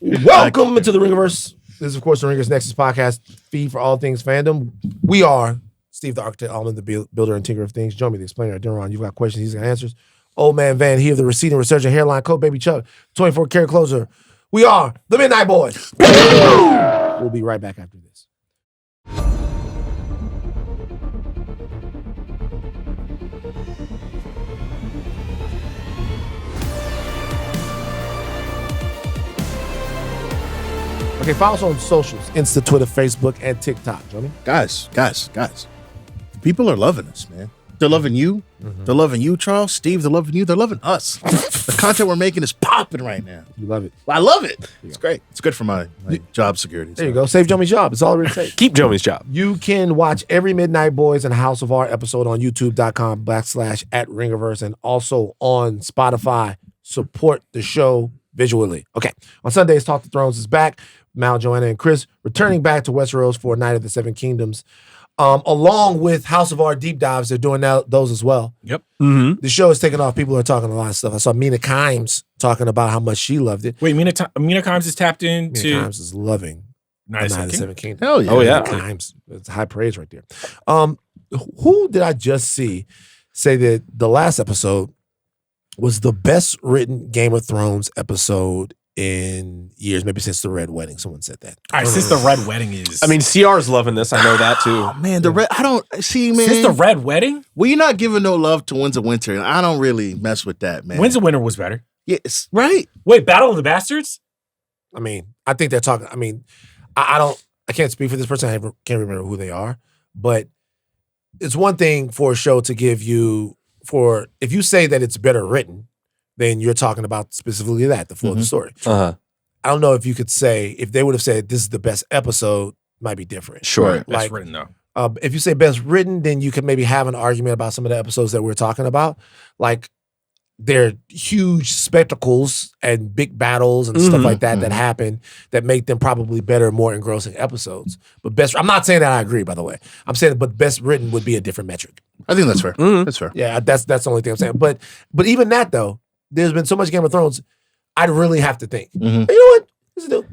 Welcome to the Ringiverse. This is, of course, the Ringers Nexus podcast feed for all things fandom. We are Steve, the architect, Ahlman, the builder and tinker of things. Jomi, the explainer, Adeniran. You've got questions, he's got answers. Old man Van, he of the receding resurgent hairline coat, baby Chuck, 24 karat closer. We are the Midnight Boys. We'll be right back after this. Okay, follow us on socials, Insta, Twitter, Facebook, and TikTok, Jomi. Guys. People are loving us, man. They're loving you. Mm-hmm. They're loving you, Charles. Steve, they're loving you. They're loving us. The content we're making is popping right now. You love it. I love it. It's great. It's good for my job security. There you go. Save Jomi's job. It's all it really takes. Keep Jomi's job. You can watch every Midnight Boys and House of Art episode on youtube.com/@Ringiverse and also on Spotify. Support the show visually. Okay. On Sundays, Talk to Thrones is back. Mal, Joanna, and Chris returning back to Westeros for Night of the Seven Kingdoms. Along with House of Art deep dives, they're doing those as well. Yep. Mm-hmm. The show is taking off. People are talking a lot of stuff. I saw Mina Kimes talking about how much she loved it. Wait, Mina Kimes is tapped into... Mina Kimes is loving Night of the Seven Kingdoms. Hell yeah. Oh, yeah. Mina Kimes. It's high praise right there. Who did I just see say that the last episode was the best written Game of Thrones episode in years, maybe since the Red Wedding? Someone said that. All right, since the Red Wedding is... I mean, CR's loving this. I know that, too. Oh, man, I don't... See, man... Since the Red Wedding? Well, you're not giving no love to Winds of Winter, and I don't really mess with that, man. Winds of Winter was better. Yes, right? Wait, Battle of the Bastards? I mean, I think they're talking... I mean, I can't speak for this person. I can't remember who they are. But it's one thing for a show to give you... If you say that it's better written, then you're talking about specifically that, the flow of the story. Uh-huh. I don't know if you could say, if they would have said this is the best episode, might be different. Sure. Best written, though. If you say best written, then you could maybe have an argument about some of the episodes that we're talking about. Like, they're huge spectacles and big battles and stuff like that that happen that make them probably better, more engrossing episodes. But I'm not saying that I agree, by the way. I'm saying, but best written would be a different metric. I think that's fair. Mm-hmm. That's fair. Yeah, that's the only thing I'm saying. But even that, though, there's been so much Game of Thrones, I'd really have to think. Mm-hmm. You know what? Let's do.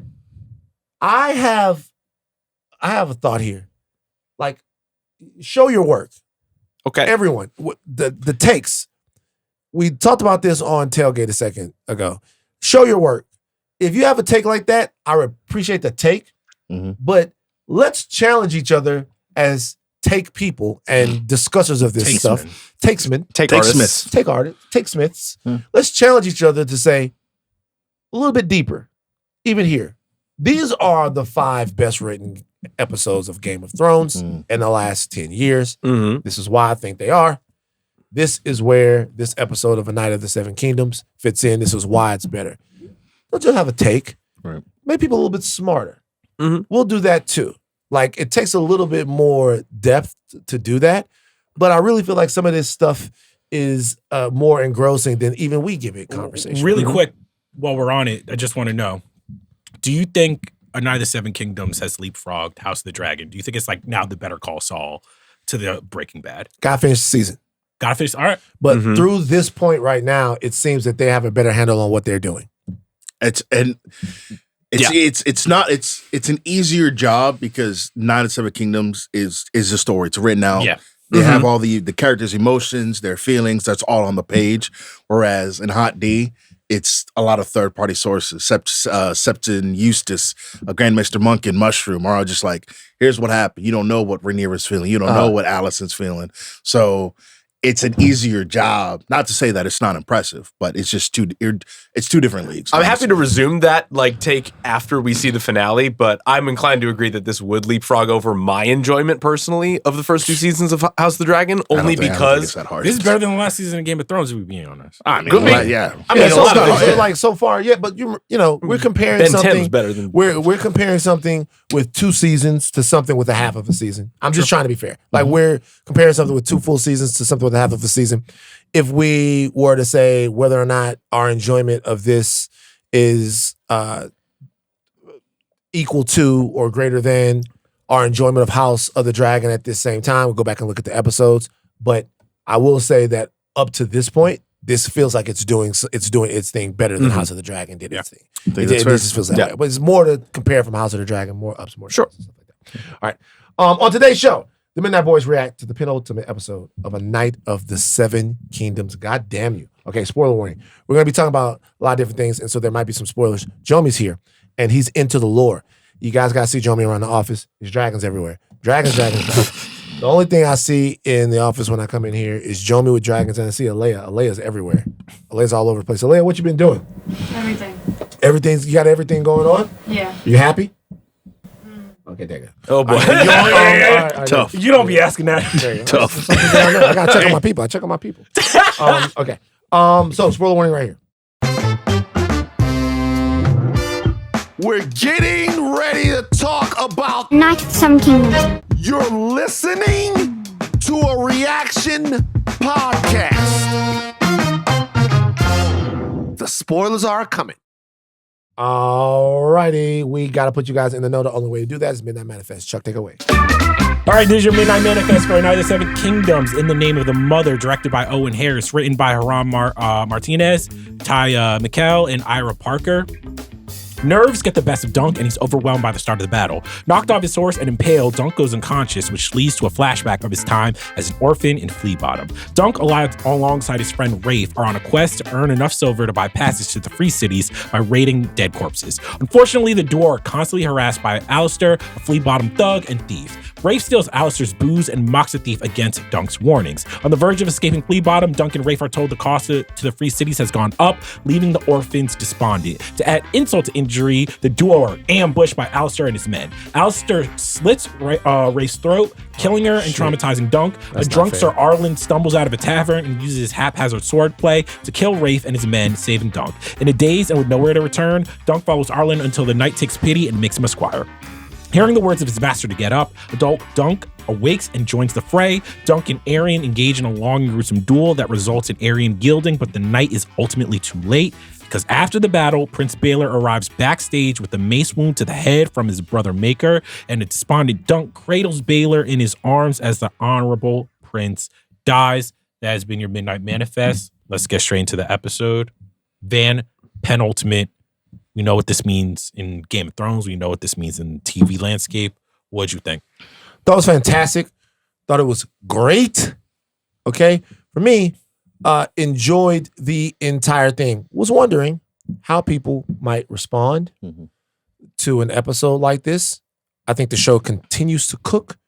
I have a thought here. Like, show your work. Okay. Everyone, the takes. We talked about this on Tailgate a second ago. Show your work. If you have a take like that, I appreciate the take. Mm-hmm. But let's challenge each other as take people and discussers of this stuff. Takesmen. Take artists. Take artists. Take Smiths. Let's challenge each other to say a little bit deeper, even here. These are the 5 best written episodes of Game of Thrones in the last 10 years. Mm-hmm. This is why I think they are. This is where this episode of A Night of the Seven Kingdoms fits in. This is why it's better. Don't just have a take. Right. Make people a little bit smarter. Mm-hmm. We'll do that too. Like, it takes a little bit more depth to do that. But I really feel like some of this stuff is more engrossing than even we give it conversation. Really quick, while we're on it, I just want to know, do you think A Night of the Seven Kingdoms has leapfrogged House of the Dragon? Do you think it's like now the Better Call Saul to the Breaking Bad? Gotta finish the season. Gotta finish. All right. But through this point right now, it seems that they have a better handle on what they're doing. It's an easier job because Night of the Seven Kingdoms is a story. It's written out. Yeah. They have all the characters' emotions, their feelings. That's all on the page. Whereas in Hot D, it's a lot of third-party sources. Septon Eustace, Grandmaster Monk, and Mushroom are all just like, here's what happened. You don't know what Rhaenyra's feeling. You don't know what Alicent's feeling. So it's an easier job. Not to say that it's not impressive, but it's just two different leagues. I'm happy to resume that take after we see the finale, but I'm inclined to agree that this would leapfrog over my enjoyment personally of the first 2 seasons of House of the Dragon, only because this is better than the last season of Game of Thrones, if we're being honest. I mean, yeah. I mean, so far, yeah, but you know, we're comparing Ben something. 10's better than we're comparing something with 2 seasons to something with a half of a season. I'm just trying to be fair. Like, we're comparing something with 2 full seasons to something with a half of a season. If we were to say whether or not our enjoyment of this is equal to or greater than our enjoyment of House of the Dragon at this same time, we'll go back and look at the episodes. But I will say that up to this point, this feels like it's doing its thing better than House of the Dragon did its thing. It just feels that way. But it's more to compare from House of the Dragon, more ups, more downs, stuff like that. All right. On today's show, the Midnight Boys react to the penultimate episode of A Night of the Seven Kingdoms. God damn you. Okay, spoiler warning. We're going to be talking about a lot of different things, and so there might be some spoilers. Jomi's here, and he's into the lore. You guys got to see Jomi around the office. There's dragons everywhere. Dragons. The only thing I see in the office when I come in here is Jomi with dragons, and I see Aleya. Aleya's everywhere. Aleya's all over the place. Aleya, what you been doing? Everything. You got everything going on? Yeah. You happy? Okay, there you go. Oh boy. All right, Tough. You don't be asking that. Tough. I gotta check on my people. I check on my people. Okay. So spoiler warning right here. We're getting ready to talk about Night of the Seven Kingdoms. You're listening to a reaction podcast. The spoilers are coming. Alrighty, we gotta put you guys in the know. The only way to do that is Midnight Manifest. Chuck, take it away. All right, this is your Midnight Manifest for A Night of the Seven Kingdoms in the Name of the Mother, directed by Owen Harris, written by Hiram Martinez, Ty Mikkel, and Ira Parker. Nerves get the best of Dunk, and he's overwhelmed by the start of the battle. Knocked off his horse and impaled, Dunk goes unconscious, which leads to a flashback of his time as an orphan in Flea Bottom. Dunk, alongside his friend Rafe, are on a quest to earn enough silver to buy passage to the free cities by raiding dead corpses. Unfortunately, the duo are constantly harassed by Alistair, a Flea Bottom thug and thief. Rafe steals Alistair's booze and mocks the thief against Dunk's warnings. On the verge of escaping Flea Bottom, Dunk and Rafe are told the cost to the free cities has gone up, leaving the orphans despondent. To add insult to injury, the duo are ambushed by Alistair and his men. Alistair slits Rafe's throat, killing her and traumatizing Dunk. That's a drunk not Sir fair. Arlen stumbles out of a tavern and uses his haphazard swordplay to kill Rafe and his men, saving Dunk. In a daze and with nowhere to return, Dunk follows Arlen until the knight takes pity and makes him a squire. Hearing the words of his master to get up, adult Dunk awakes and joins the fray. Dunk and Arian engage in a long and gruesome duel that results in Arian yielding, but the knight is ultimately too late, because after the battle, Prince Baylor arrives backstage with a mace wound to the head from his brother Maker, and a despondent Dunk cradles Baylor in his arms as the honorable prince dies. That has been your Midnight Manifest. Let's get straight into the episode. Van, penultimate. We know what this means in Game of Thrones. We know what this means in TV landscape. What'd you think? Thought it was fantastic. Thought it was great. Okay. For me, enjoyed the entire thing. Was wondering how people might respond to an episode like this. I think the show continues to cook,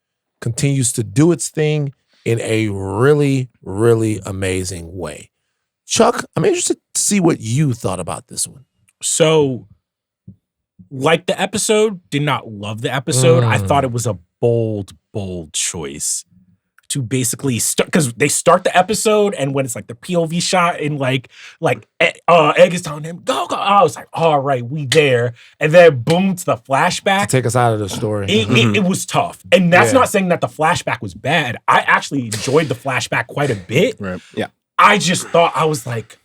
continues to do its thing in a really, really amazing way. Chuck, I'm interested to see what you thought about this one. So, like the episode, did not love the episode. I thought it was a bold choice to basically start, because they start the episode and when it's like the POV shot and like Egg is telling him, go. I was like, all right, we there. And then boom, to the flashback. Take us out of the story. It was tough. And that's Yeah. not saying that the flashback was bad. I actually enjoyed the flashback quite a bit. Right. Yeah. I just thought, I was like,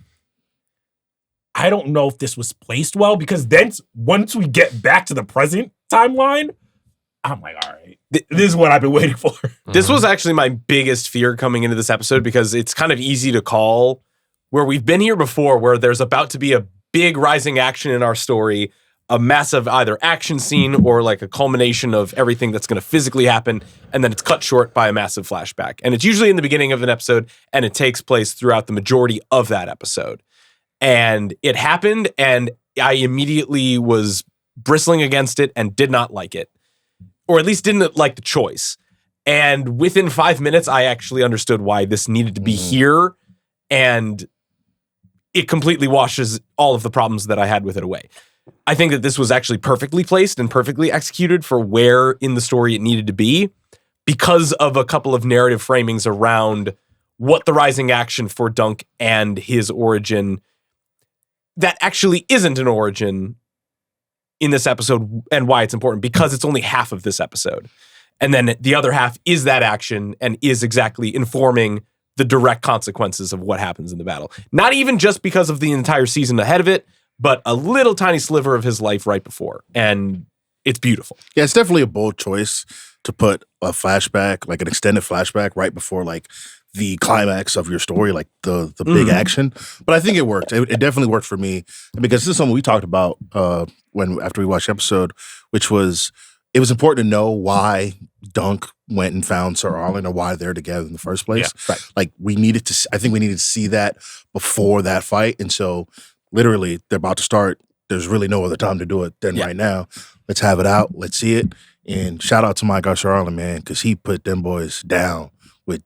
I don't know if this was placed well, because then once we get back to the present timeline, I'm like, all right, this is what I've been waiting for. This was actually my biggest fear coming into this episode, because it's kind of easy to call where we've been here before, where there's about to be a big rising action in our story, a massive either action scene or like a culmination of everything that's going to physically happen, and then it's cut short by a massive flashback. And it's usually in the beginning of an episode, and it takes place throughout the majority of that episode. And it happened, and I immediately was bristling against it and did not like it. Or at least didn't like the choice. And within 5 minutes, I actually understood why this needed to be here. And it completely washes all of the problems that I had with it away. I think that this was actually perfectly placed and perfectly executed for where in the story it needed to be, because of a couple of narrative framings around what the rising action for Dunk and his origin that actually isn't an origin in this episode, and why it's important, because it's only half of this episode. And then the other half is that action and is exactly informing the direct consequences of what happens in the battle. Not even just because of the entire season ahead of it, but a little tiny sliver of his life right before. And it's beautiful. Yeah, it's definitely a bold choice to put a flashback, like an extended flashback right before like the climax of your story, like the big action. But I think it worked. It definitely worked for me because this is something we talked about after we watched the episode, which was it was important to know why Dunk went and found Sir Arlen or why they're together in the first place. Yeah, right. Like I think we needed to see that before that fight. And so literally they're about to start. There's really no other time to do it than right now. Let's have it out. Let's see it. And shout out to my guy Sir Arlen, man, because he put them boys down with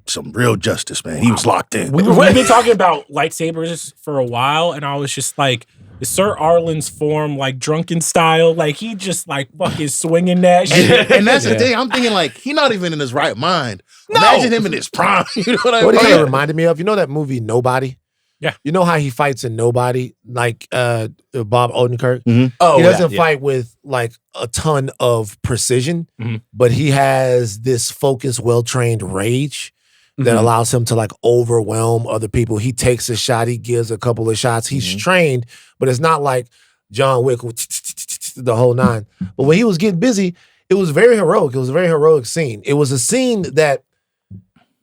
some real justice, man. He was locked in. We've been talking about lightsabers for a while, and I was just like, is Sir Arlen's form like drunken style? Like he just like fucking swinging that shit. And that's the thing. I'm thinking like he not even in his right mind. No. Imagine him in his prime. You know what I mean? What he kind of reminded me of? You know that movie Nobody? Yeah. You know how he fights in Nobody, like Bob Odenkirk? Mm-hmm. Oh, he doesn't fight with like a ton of precision, but he has this focused, well-trained rage that allows him to like overwhelm other people. He takes a shot, he gives a couple of shots. He's trained, but it's not like John Wick the whole nine. But when he was getting busy, it was very heroic. It was a very heroic scene. It was a scene that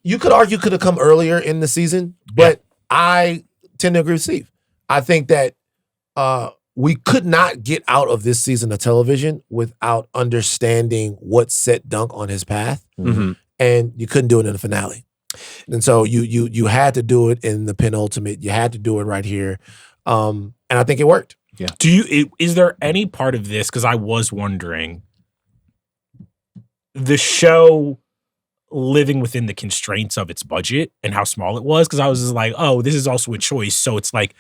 you could argue could have come earlier in the season, but I tend to agree with Steve. I think that we could not get out of this season of television without understanding what set Dunk on his path, and you couldn't do it in the finale. And so you had to do it in the penultimate. You had to do it right here, and I think it worked. Yeah. Is there any part of this? Because I was wondering, the show living within the constraints of its budget and how small it was, because I was just like, oh, this is also a choice. So it's like,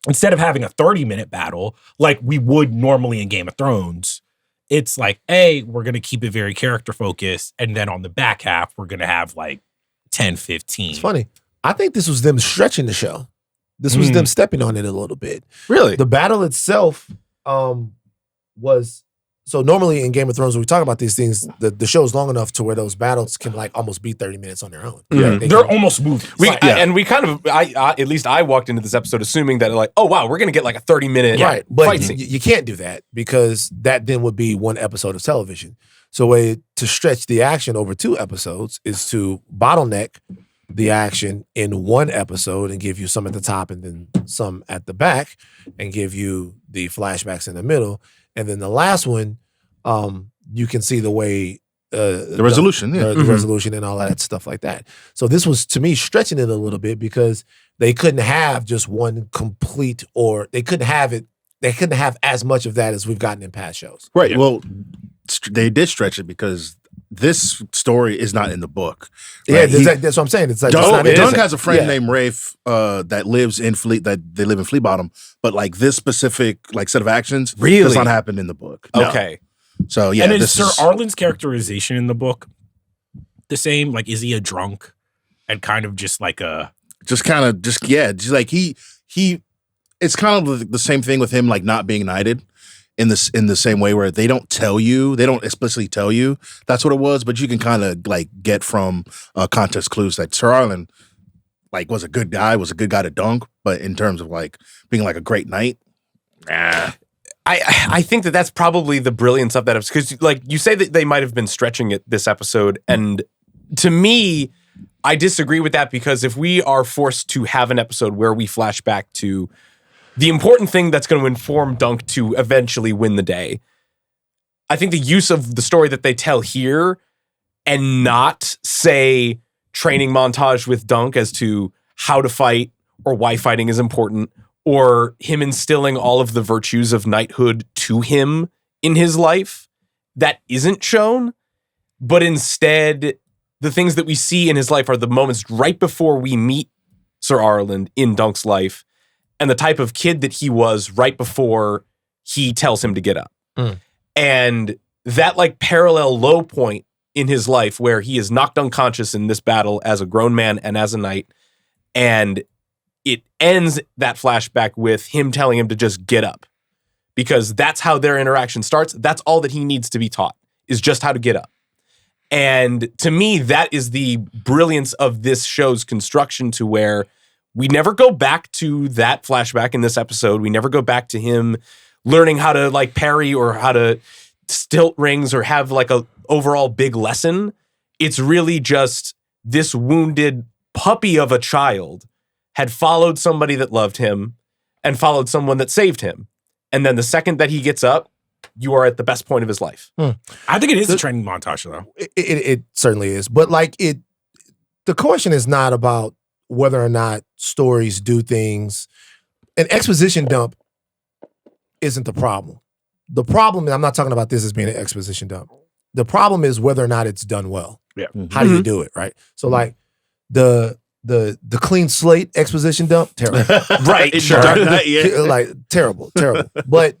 instead of having a 30-minute battle like we would normally in Game of Thrones, it's like, we're going to keep it very character focused. And then on the back half, we're going to have like 10, 15. It's funny. I think this was them stretching the show. This was them stepping on it a little bit. Really? The battle itself was... So normally in Game of Thrones, when we talk about these things, the show's long enough to where those battles can like almost be 30 minutes on their own. Yeah. They're almost movies. And we kind of, at least I walked into this episode assuming that like, oh wow, we're going to get like a 30-minute right. But fight scene. You can't do that because that then would be one episode of television. So a way to stretch the action over 2 episodes is to bottleneck the action in one episode and give you some at the top and then some at the back and give you the flashbacks in the middle. And then the last one, you can see the way the resolution, the resolution and all that stuff like that. So this was to me stretching it a little bit because they couldn't have just one complete, or they couldn't have as much of that as we've gotten in past shows. Right. Yeah. Well, they did stretch it because this story is not in the book. Right? Yeah, that's what I'm saying. It's like Dunk has a friend named Rafe that lives in that they live in Flea Bottom, but like this specific like set of actions does not happen in the book. No. Okay. So yeah, and is Sir Arlen's characterization in the book the same? Like, is he a drunk and kind of just like a just like he it's kind of the same thing with him like not being knighted. In the same way where they don't explicitly tell you that's what it was, but you can kind of like get from context clues that Sir Arlen like was a good guy to Dunk, but in terms of like being like a great knight, I think that's probably the brilliance of that episode, because like you say that they might have been stretching it this episode, and to me, I disagree with that, because if we are forced to have an episode where we flash back to the important thing that's going to inform Dunk to eventually win the day, I think the use of the story that they tell here and not say training montage with Dunk as to how to fight or why fighting is important, or him instilling all of the virtues of knighthood to him in his life, that isn't shown, but instead the things that we see in his life are the moments right before we meet Sir Arlen in Dunk's life, and the type of kid that he was right before he tells him to get up. And that like parallel low point in his life where he is knocked unconscious in this battle as a grown man and as a knight, and it ends that flashback with him telling him to just get up, because that's how their interaction starts. That's all that he needs to be taught, is just how to get up. And to me, that is the brilliance of this show's construction, to where we never go back to that flashback in this episode. We never go back to him learning how to like parry or how to stilt rings or have like a overall big lesson. It's really just this wounded puppy of a child had followed somebody that loved him and followed someone that saved him. And then the second that he gets up, you are at the best point of his life. I think it is a training montage, though. It certainly is. But like the question is not about whether or not stories do things. An exposition dump isn't the problem. The problem, and I'm not talking about this as being an exposition dump. The problem is whether or not it's done well. Yeah. How do you do it, right? So like the clean slate exposition dump, terrible. Right, sure. Like terrible. But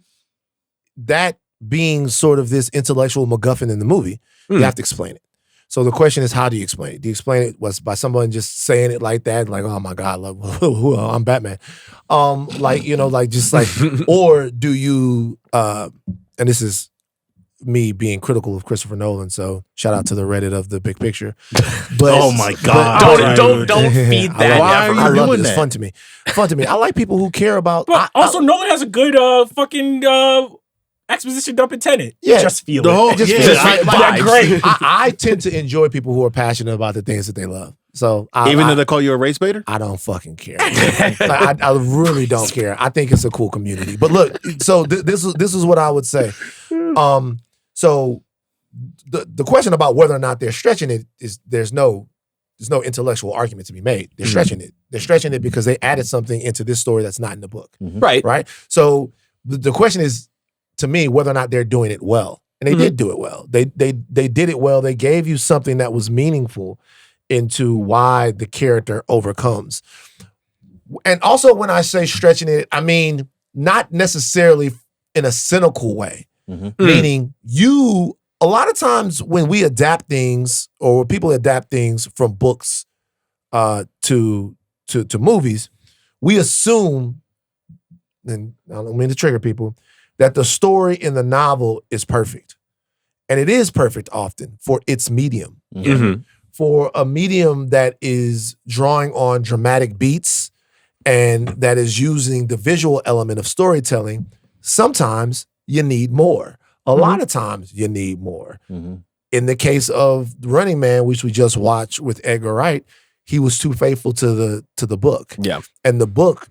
that being sort of this intellectual MacGuffin in the movie, you have to explain it. So the question is, how do you explain it? Do you explain it was by someone just saying it like that, like, oh my God, like, I'm Batman. Or do you, and this is me being critical of Christopher Nolan, so shout out to the Reddit of the Big Picture. But oh my God. Don't feed that. Why are you I love doing it. It's that? fun to me. I like people who care about. But also, Nolan has a good fucking exposition dump in Tenet. Yeah. Just feel The it. whole- Just yeah, feel I- it. vibes. Great. I tend to enjoy people who are passionate about the things that they love. So Even though they call you a race baiter? I don't fucking care. Like, I really don't care. I think it's a cool community. But look, so this is what I would say. So the question about whether or not they're stretching it is there's no intellectual argument to be made. They're stretching it. They're stretching it because they added something into this story that's not in the book. Right. Right. So the question is, to me, whether or not they're doing it well. And they did do it well. They did it well. They gave you something that was meaningful into why the character overcomes. And also when I say stretching it, I mean not necessarily in a cynical way. Meaning a lot of times when we adapt things or when people adapt things from books to movies, we assume, and I don't mean to trigger people, that the story in the novel is perfect. And it is perfect often for its medium. For a medium that is drawing on dramatic beats and that is using the visual element of storytelling, sometimes you need more. A lot of times you need more. In the case of Running Man, which we just watched with Edgar Wright, he was too faithful to the book. Yeah. And the book,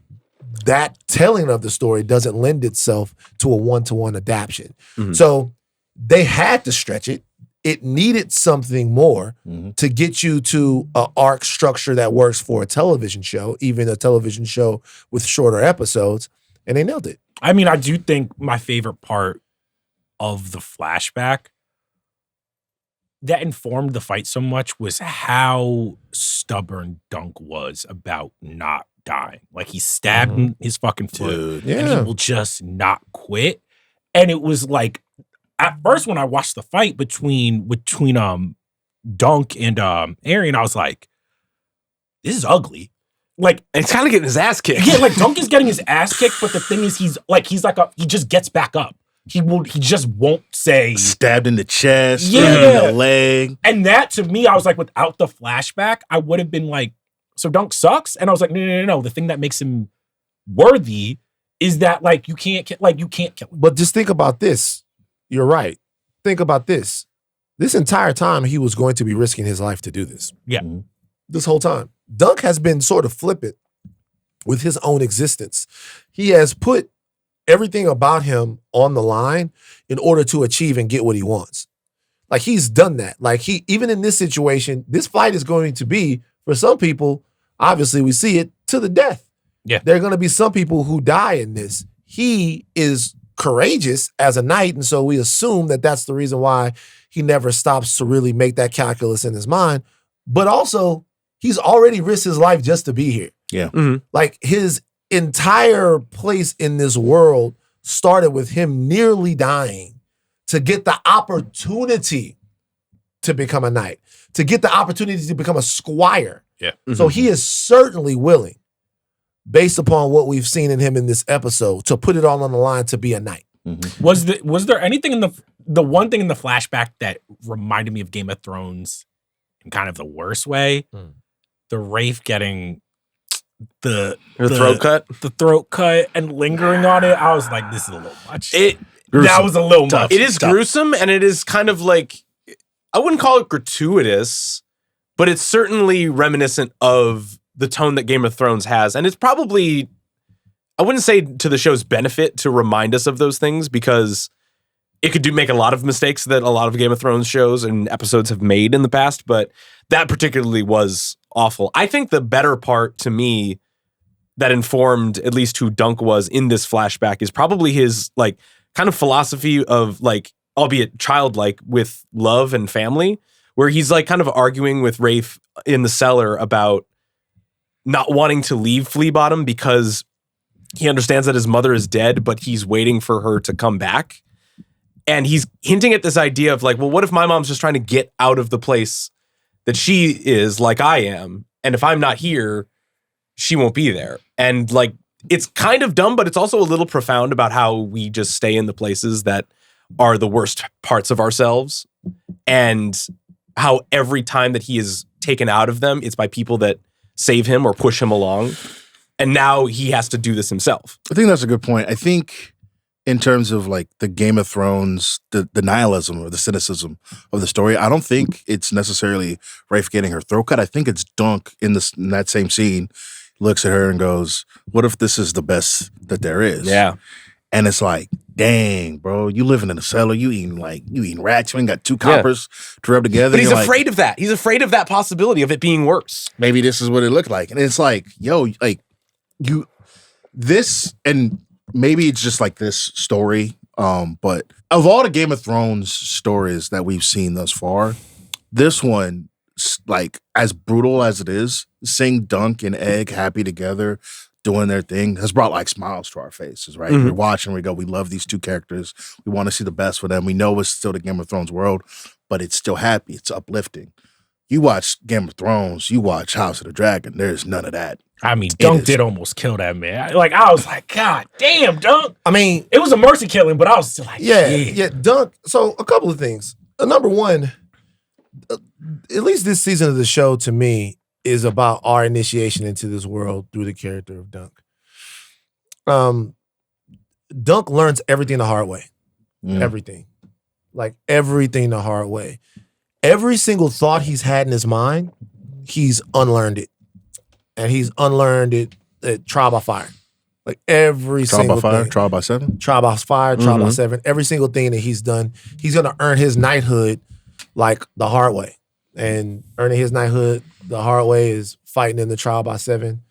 that telling of the story doesn't lend itself to a one-to-one adaptation. So they had to stretch it. It needed something more to get you to an arc structure that works for a television show, even a television show with shorter episodes, and they nailed it. I mean, I do think my favorite part of the flashback that informed the fight so much was how stubborn Dunk was about not dying. Like, he stabbed his fucking foot, and he will just not quit. And it was like, at first when I watched the fight between Dunk and Arian, I was like, this is ugly. Like, And he's kind of getting his ass kicked. yeah, like Dunk is getting his ass kicked, but the thing is, he just gets back up. He just won't say Stabbed in the chest, Yeah. stabbed in the leg. And that, to me, I was like, without the flashback, I would have been like, so Dunk sucks? And I was like, no. The thing that makes him worthy is that, like, you can't kill him. But just think about this. You're right. Think about this. This entire time, he was going to be risking his life to do this. Yeah. This whole time. Dunk has been sort of flippant with his own existence. He has put everything about him on the line in order to achieve and get what he wants. Like, he's done that. Like, even in this situation, this fight is going to be, for some people, obviously we see it, to the death. Yeah. There are going to be some people who die in this. He is courageous as a knight, and so we assume that that's the reason why he never stops to really make that calculus in his mind. But also, he's already risked his life just to be here. Yeah. Like, his entire place in this world started with him nearly dying to get the opportunity to become a knight, to get the opportunity to become a squire. Yeah. So he is certainly willing, based upon what we've seen in him in this episode, to put it all on the line to be a knight. Was there anything in the one thing in the flashback that reminded me of Game of Thrones in kind of the worst way? The Wraith getting the throat cut? The throat cut and lingering on it. I was like, this is a little much. That Gruesome. was a little much. It is gruesome, and it is kind of like, I wouldn't call it gratuitous, but it's certainly reminiscent of the tone that Game of Thrones has. And it's probably, I wouldn't say to the show's benefit to remind us of those things, because it could make a lot of mistakes that a lot of Game of Thrones shows and episodes have made in the past, but that particularly was awful. I think the better part to me that informed at least who Dunk was in this flashback is probably his like kind of philosophy of like, albeit childlike, with love and family, where he's like kind of arguing with Rafe in the cellar about not wanting to leave Flea Bottom because he understands that his mother is dead, but he's waiting for her to come back. And he's hinting at this idea of like, well, what if my mom's just trying to get out of the place that she is, like I am, and if I'm not here, she won't be there. And like, it's kind of dumb, but it's also a little profound about how we just stay in the places that are the worst parts of ourselves, and how every time that he is taken out of them, it's by people that save him or push him along. And now he has to do this himself. I think that's a good point. I think in terms of like the Game of Thrones, the nihilism or the cynicism of the story, I don't think it's necessarily Rafe getting her throat cut. I think it's Dunk in that same scene looks at her and goes, what if this is the best that there is? Yeah. And it's like, dang, bro, you living in a cellar, you eating rats, you ain't got two coppers to rub together. But he's afraid of that. He's afraid of that possibility of it being worse. Maybe this is what it looked like. And it's like, yo, like this, and maybe it's just like this story, but of all the Game of Thrones stories that we've seen thus far, this one, like as brutal as it is, seeing Dunk and Egg happy together, doing their thing, has brought like smiles to our faces, right? We're watching, we go, we love these two characters. We want to see the best for them. We know it's still the Game of Thrones world, but it's still happy. It's uplifting. You watch Game of Thrones, you watch House of the Dragon, there's none of that. I mean, Dunk did almost kill that man. Like, I was like, God damn, Dunk. I mean, it was a mercy killing, but I was still like, yeah, Dunk. So a couple of things. Number one, at least this season of the show to me is about our initiation into this world through the character of Dunk. Dunk learns everything the hard way. Everything. Like everything the hard way. Every single thought he's had in his mind, he's unlearned it. And he's unlearned it at trial by fire. Like every single thing. Trial by 7? Trial by fire, trial by 7. Every single thing that he's done, he's going to earn his knighthood like the hard way. And earning his knighthood the hard way is fighting in the trial by 7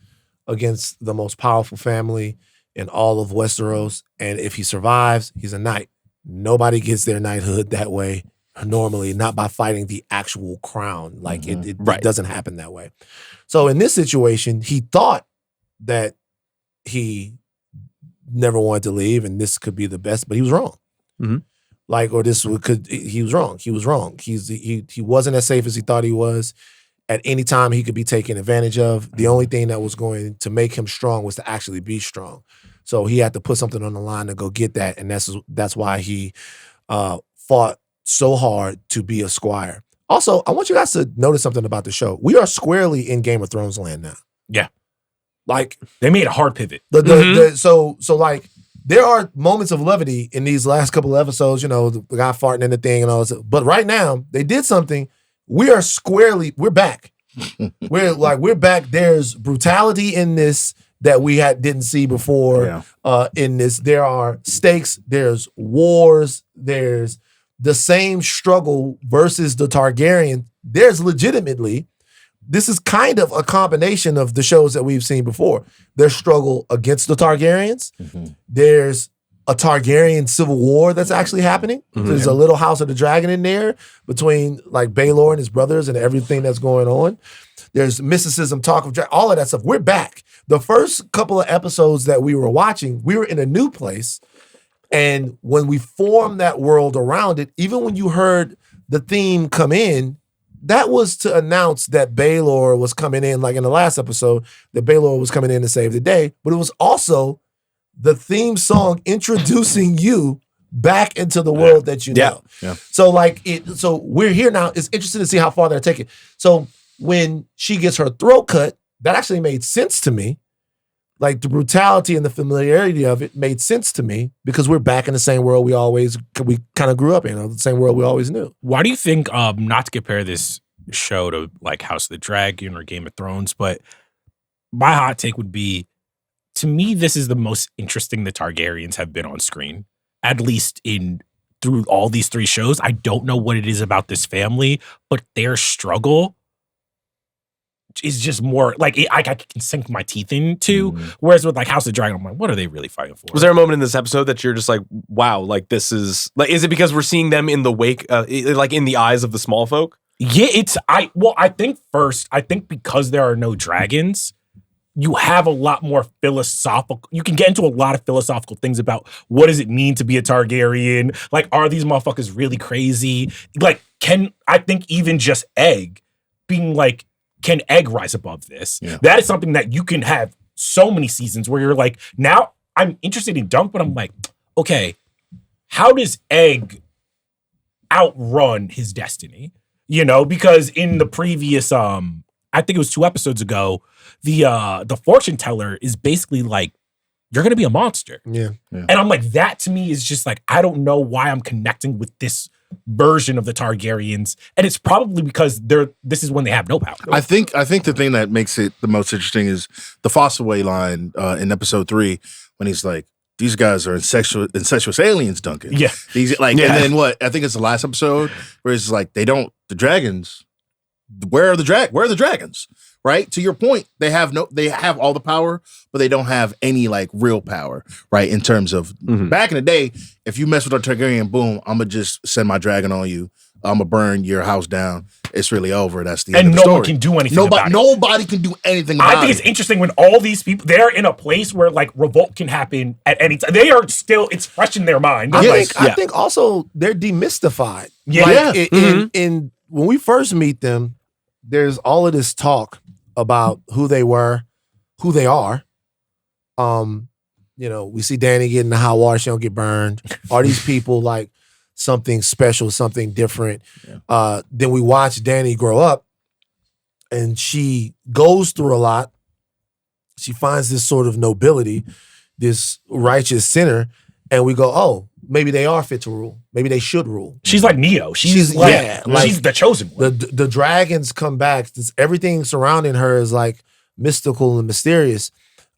against the most powerful family in all of Westeros. And if he survives, he's a knight. Nobody gets their knighthood that way normally, not by fighting the actual crown. Like it doesn't happen that way. So in this situation, he thought that he never wanted to leave and this could be the best, but he was wrong. Like, or he was wrong. He was wrong. He wasn't as safe as he thought he was. At any time he could be taken advantage of. The only thing that was going to make him strong was to actually be strong. So he had to put something on the line to go get that. And that's why he fought so hard to be a squire. Also, I want you guys to notice something about the show. We are squarely in Game of Thrones land now. Yeah. Like they made a hard pivot. So like there are moments of levity in these last couple of episodes, you know, the guy farting in the thing and all this. But right now, they did something. We're back. we're back. There's brutality in this that we didn't see before. In this, there are stakes, there's wars, there's the same struggle versus the Targaryen. There's legitimately, this is kind of a combination of the shows that we've seen before. There's struggle against the Targaryens. There's a Targaryen civil war that's actually happening. There's a little House of the Dragon in there between like Baelor and his brothers and everything that's going on. There's mysticism, talk of all of that stuff. We're back. The first couple of episodes that we were watching, we were in a new place. And when we formed that world around it, even when you heard the theme come in, that was to announce that Baelor was coming in, like in the last episode, that Baelor was coming in to save the day. But it was also the theme song introducing you back into the world that you know. So so we're here now. It's interesting to see how far they're taking. So when she gets her throat cut, that actually made sense to me. Like the brutality and the familiarity of it made sense to me because we're back in the same world we kind of grew up in, the same world we always knew. Why do you think, not to compare this show to like House of the Dragon or Game of Thrones, but my hot take would be, to me, this is the most interesting the Targaryens have been on screen, at least through all these 3 shows. I don't know what it is about this family, but their struggle is just more like I can sink my teeth into. Whereas with like House of the Dragon, I'm like, what are they really fighting for? Was there a moment in this episode that you're just like, wow, like this is like, is it because we're seeing them in the wake, like in the eyes of the small folk? Yeah, I think because there are no dragons, you have a lot more philosophical, you can get into a lot of philosophical things about what does it mean to be a Targaryen? Like, are these motherfuckers really crazy? Like, I think even just Egg being like, can Egg rise above this? Yeah. That is something that you can have so many seasons where you're like, now I'm interested in Dunk, but I'm like, okay, how does Egg outrun his destiny? You know, because in the previous, I think it was 2 episodes ago, the fortune teller is basically like, you're going to be a monster. Yeah. And I'm like, that to me is just like, I don't know why I'm connecting with this version of the Targaryens. And it's probably because this is when they have no power. I think the thing that makes it the most interesting is the Fossilway line in episode 3 when he's like, these guys are incestuous aliens, Duncan. Yeah. These like, and then what? I think it's the last episode where it's like, the dragons. Where are the dragons? Right? To your point, they have all the power, but they don't have any like real power, right? In terms of back in the day, if you mess with a Targaryen, boom, I'm gonna just send my dragon on you. I'm gonna burn your house down. It's really over. That's the end of the story. And no one can do anything about it. Nobody can do anything about it. I think it's interesting when all these people, they're in a place where like revolt can happen at any time. They are still, it's fresh in their mind. I think also they're demystified. Yeah. Like in when we first meet them, there's all of this talk about who they were, who they are. You know, we see Dany get in the hot water, she don't get burned. Are these people like something special, something different? Yeah. Then we watch Dany grow up and she goes through a lot. She finds this sort of nobility, this righteous sinner, and we go, oh, maybe they are fit to rule. Maybe they should rule. She's like Neo. She's the chosen one. The dragons come back. Everything surrounding her is like mystical and mysterious.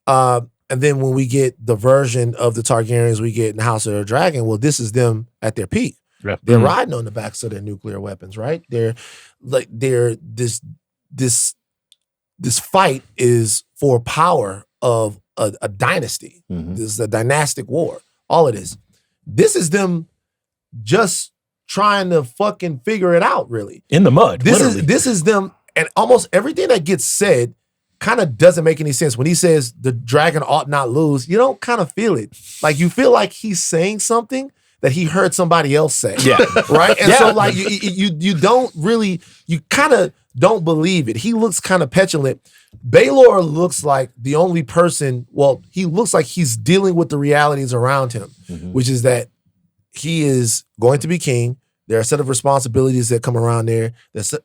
And then when we get the version of the Targaryens we get in House of the Dragon, well, this is them at their peak. Yep. They're riding on the backs of their nuclear weapons, right? This fight is for power of a dynasty. This is a dynastic war. All it is. This is them just trying to fucking figure it out, really. In the mud. This is them, and almost everything that gets said kind of doesn't make any sense. When he says the dragon ought not lose, you don't kind of feel it. Like you feel like he's saying something that he heard somebody else say. Yeah. Right? And so like you don't really, you kind of don't believe it. He looks kind of petulant. Baelor looks like the only person, well, he looks like he's dealing with the realities around him, which is that he is going to be king. There are a set of responsibilities that come around there.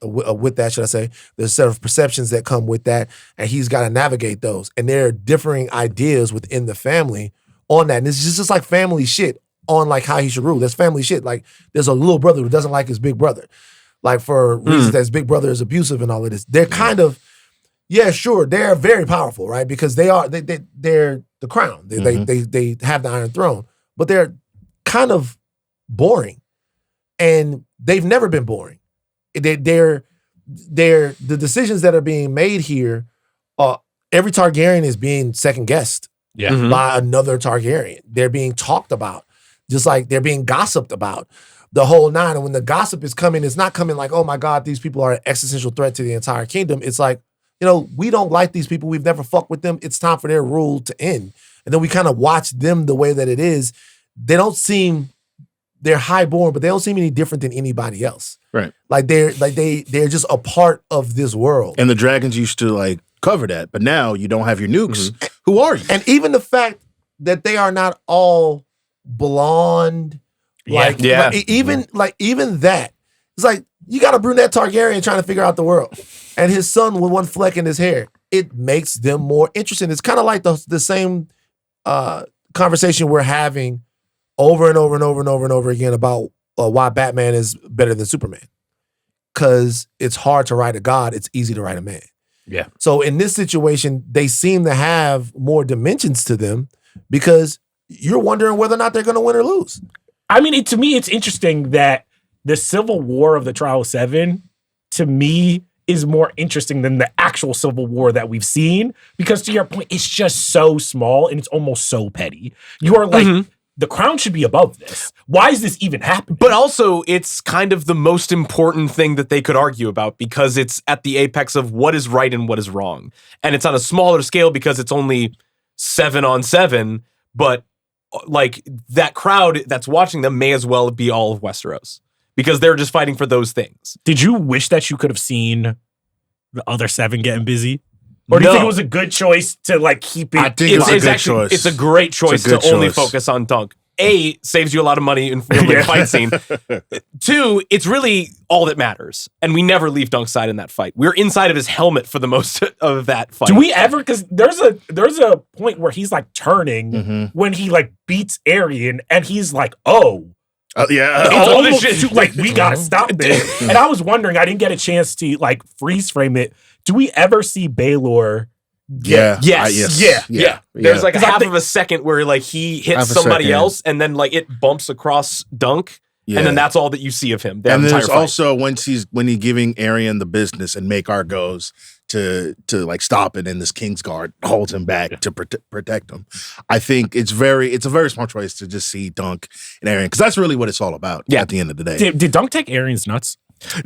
With that, should I say? There's a set of perceptions that come with that, and he's got to navigate those. And there are differing ideas within the family on that. And it's just like family shit on like how he should rule. That's family shit. Like there's a little brother who doesn't like his big brother, like for reasons that his big brother is abusive and all of this. They're kind of, yeah, sure, they're very powerful, right? Because they're the crown. They have the Iron Throne, but they're kind of boring. And they've never been boring. They're the decisions that are being made here. Every Targaryen is being second guessed by another Targaryen. They're being talked about, just like they're being gossiped about the whole nine. And when the gossip is coming, it's not coming like, oh my God, these people are an existential threat to the entire kingdom. It's like, you know, we don't like these people. We've never fucked with them. It's time for their rule to end. And then we kind of watch them the way that it is. They don't seem. They're highborn, but they don't seem any different than anybody else. Right. Like they're just a part of this world. And the dragons used to like cover that, but now you don't have your nukes. Who are you? And even the fact that they are not all blonde, even that, it's like you got a brunette Targaryen trying to figure out the world, and his son with one fleck in his hair. It makes them more interesting. It's kind of like the same conversation we're having over and over and over and over and over again about why Batman is better than Superman. because it's hard to write a god, it's easy to write a man. Yeah. So in this situation, they seem to have more dimensions to them because you're wondering whether or not they're going to win or lose. I mean, to me, it's interesting that the Civil War of the Trial of Seven, to me, is more interesting than the actual Civil War that we've seen. Because to your point, it's just so small and it's almost so petty. You are like, the crown should be above this. Why is this even happening? But also, it's kind of the most important thing that they could argue about because it's at the apex of what is right and what is wrong. And it's on a smaller scale because it's only 7-on-7, but like that crowd that's watching them may as well be all of Westeros because they're just fighting for those things. Did you wish that you could have seen the other 7 getting busy? Or do you think it was a good choice to like keep it? I think it's a good choice. It's a great choice to only focus on Dunk. A, saves you a lot of money in the fight scene. 2, it's really all that matters. And we never leave Dunk's side in that fight. We're inside of his helmet for the most of that fight. Do we ever? Because there's a point where he's like turning when he like beats Arryn and he's like, oh. Yeah. It's almost too, like, we gotta stop this. And I was wondering, I didn't get a chance to like freeze frame it. Do we ever see Baelor? Yeah. There's like half of a second where like he hits somebody else and then like it bumps across Dunk. Yeah. And then that's all that you see of him. And there's also when he's giving Arryn the business and Maekar goes to like stop it and this Kingsguard holds him back to protect him. I think it's a very smart choice to just see Dunk and Arryn because that's really what it's all about at the end of the day. Did Dunk take Arryn's nuts?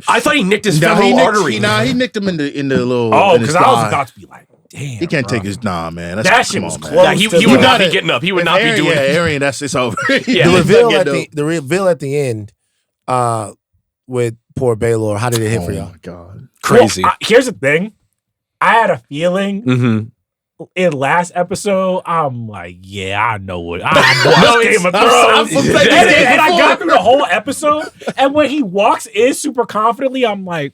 I thought he nicked his femoral artery. He nicked him in the little. Oh, because I was about to be like, damn. He can't take his man. That shit was close. Yeah, he would not be getting up. He would not be doing it. Arryn, it's over. The reveal at the end with poor Baelor, how did it hit for y'all? Oh my God. Crazy. Well, here's the thing. I had a feeling in last episode, I'm like, I know Game of Thrones. And I got through the whole episode, and when he walks in super confidently, I'm like,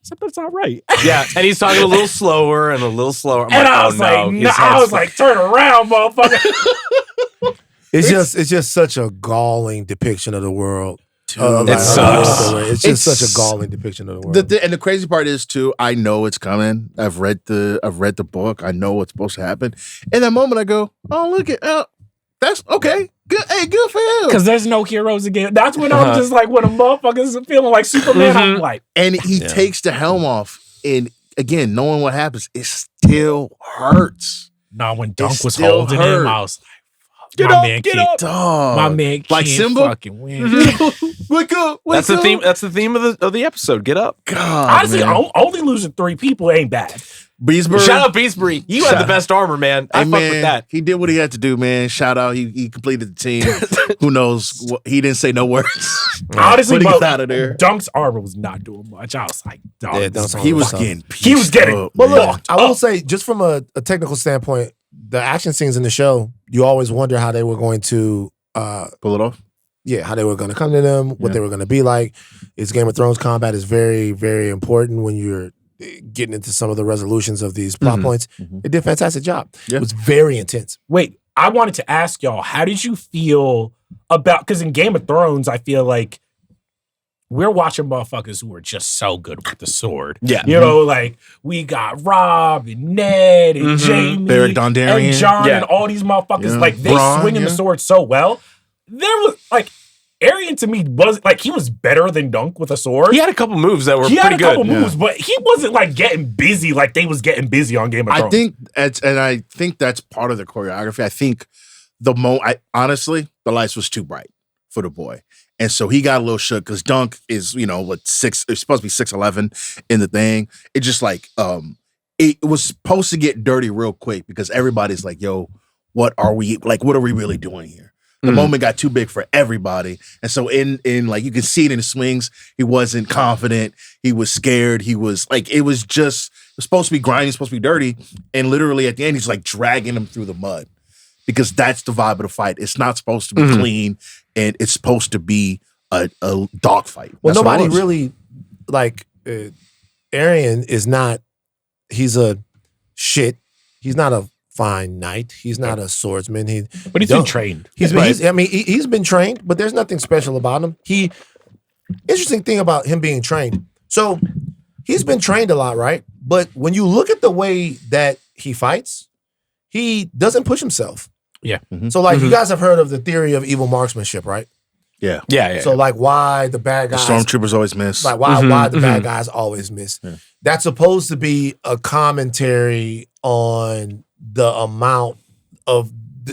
something's not right. Yeah, and he's talking a little slower and a little slower. I was like, turn around, motherfucker. It's just such a galling depiction of the world. It sucks. It's just such a galling depiction of the world. And the crazy part is too, I know it's coming. I've read the book. I know what's supposed to happen. In that moment, I go, "Oh, look at that's okay. Good, hey, good for him." Because there's no heroes again. That's when I'm just like, when a motherfucker's feeling like Superman, I'm like, and he takes the helm off, and again, knowing what happens, it still hurts. Nah, when Dunk was holding him, I was like, Get up. My man can't like Simba? fucking win. Wake up. That's the theme. That's the theme of the episode. Get up. God, honestly, only losing 3 people ain't bad. Beastbury. Shout out Beastbury. You had the best armor, man. I fuck with that. He did what he had to do, man. Shout out. He completed the team. Who knows? He didn't say no words. Honestly, but he's out of there. Dunk's armor was not doing much. I was like, he was getting pieced He was getting. But look, I will say, just from a technical standpoint, the action scenes in the show, you always wonder how they were going to pull it off. Yeah, how they were going to come to them, what they were going to be like. It's Game of Thrones combat is very, very important when you're getting into some of the resolutions of these plot points. They did a fantastic job. Yeah. It was very intense. Wait, I wanted to ask y'all, how did you feel about, because in Game of Thrones, I feel like we're watching motherfuckers who are just so good with the sword. Yeah. You know, like we got Rob and Ned and Jamie Beric Dondarrion. and John and all these motherfuckers. Like they swinging the sword so well. There was like, Arryn to me was like, he was better than Dunk with a sword. He had a couple moves that were pretty good. He had a couple moves, but he wasn't like getting busy like they was getting busy on Game of Thrones. I think that's part of the choreography. I think honestly, the lights was too bright for the boy. And so he got a little shook because Dunk is, it's supposed to be 6'11" in the thing. It just like, it was supposed to get dirty real quick because everybody's like, yo, what are we really doing here? The moment got too big for everybody. And so in like, you can see it in the swings. He wasn't confident. He was scared. He was like, it was supposed to be grinding, supposed to be dirty. And literally at the end, he's like dragging him through the mud because that's the vibe of the fight. It's not supposed to be clean. And it's supposed to be a dog fight. Well, nobody really, like, Arryn is not, he's a shit. He's not a fine knight. He's not a swordsman. But he's been trained. He's been trained, but there's nothing special about him. interesting thing about him being trained. So he's been trained a lot, right? But when you look at the way that he fights, he doesn't push himself. Yeah. So like you guys have heard of the theory of evil marksmanship, right? Yeah. Yeah. So like why the bad The guys stormtroopers always miss. like why the bad guys always miss. Yeah. That's supposed to be a commentary on the amount of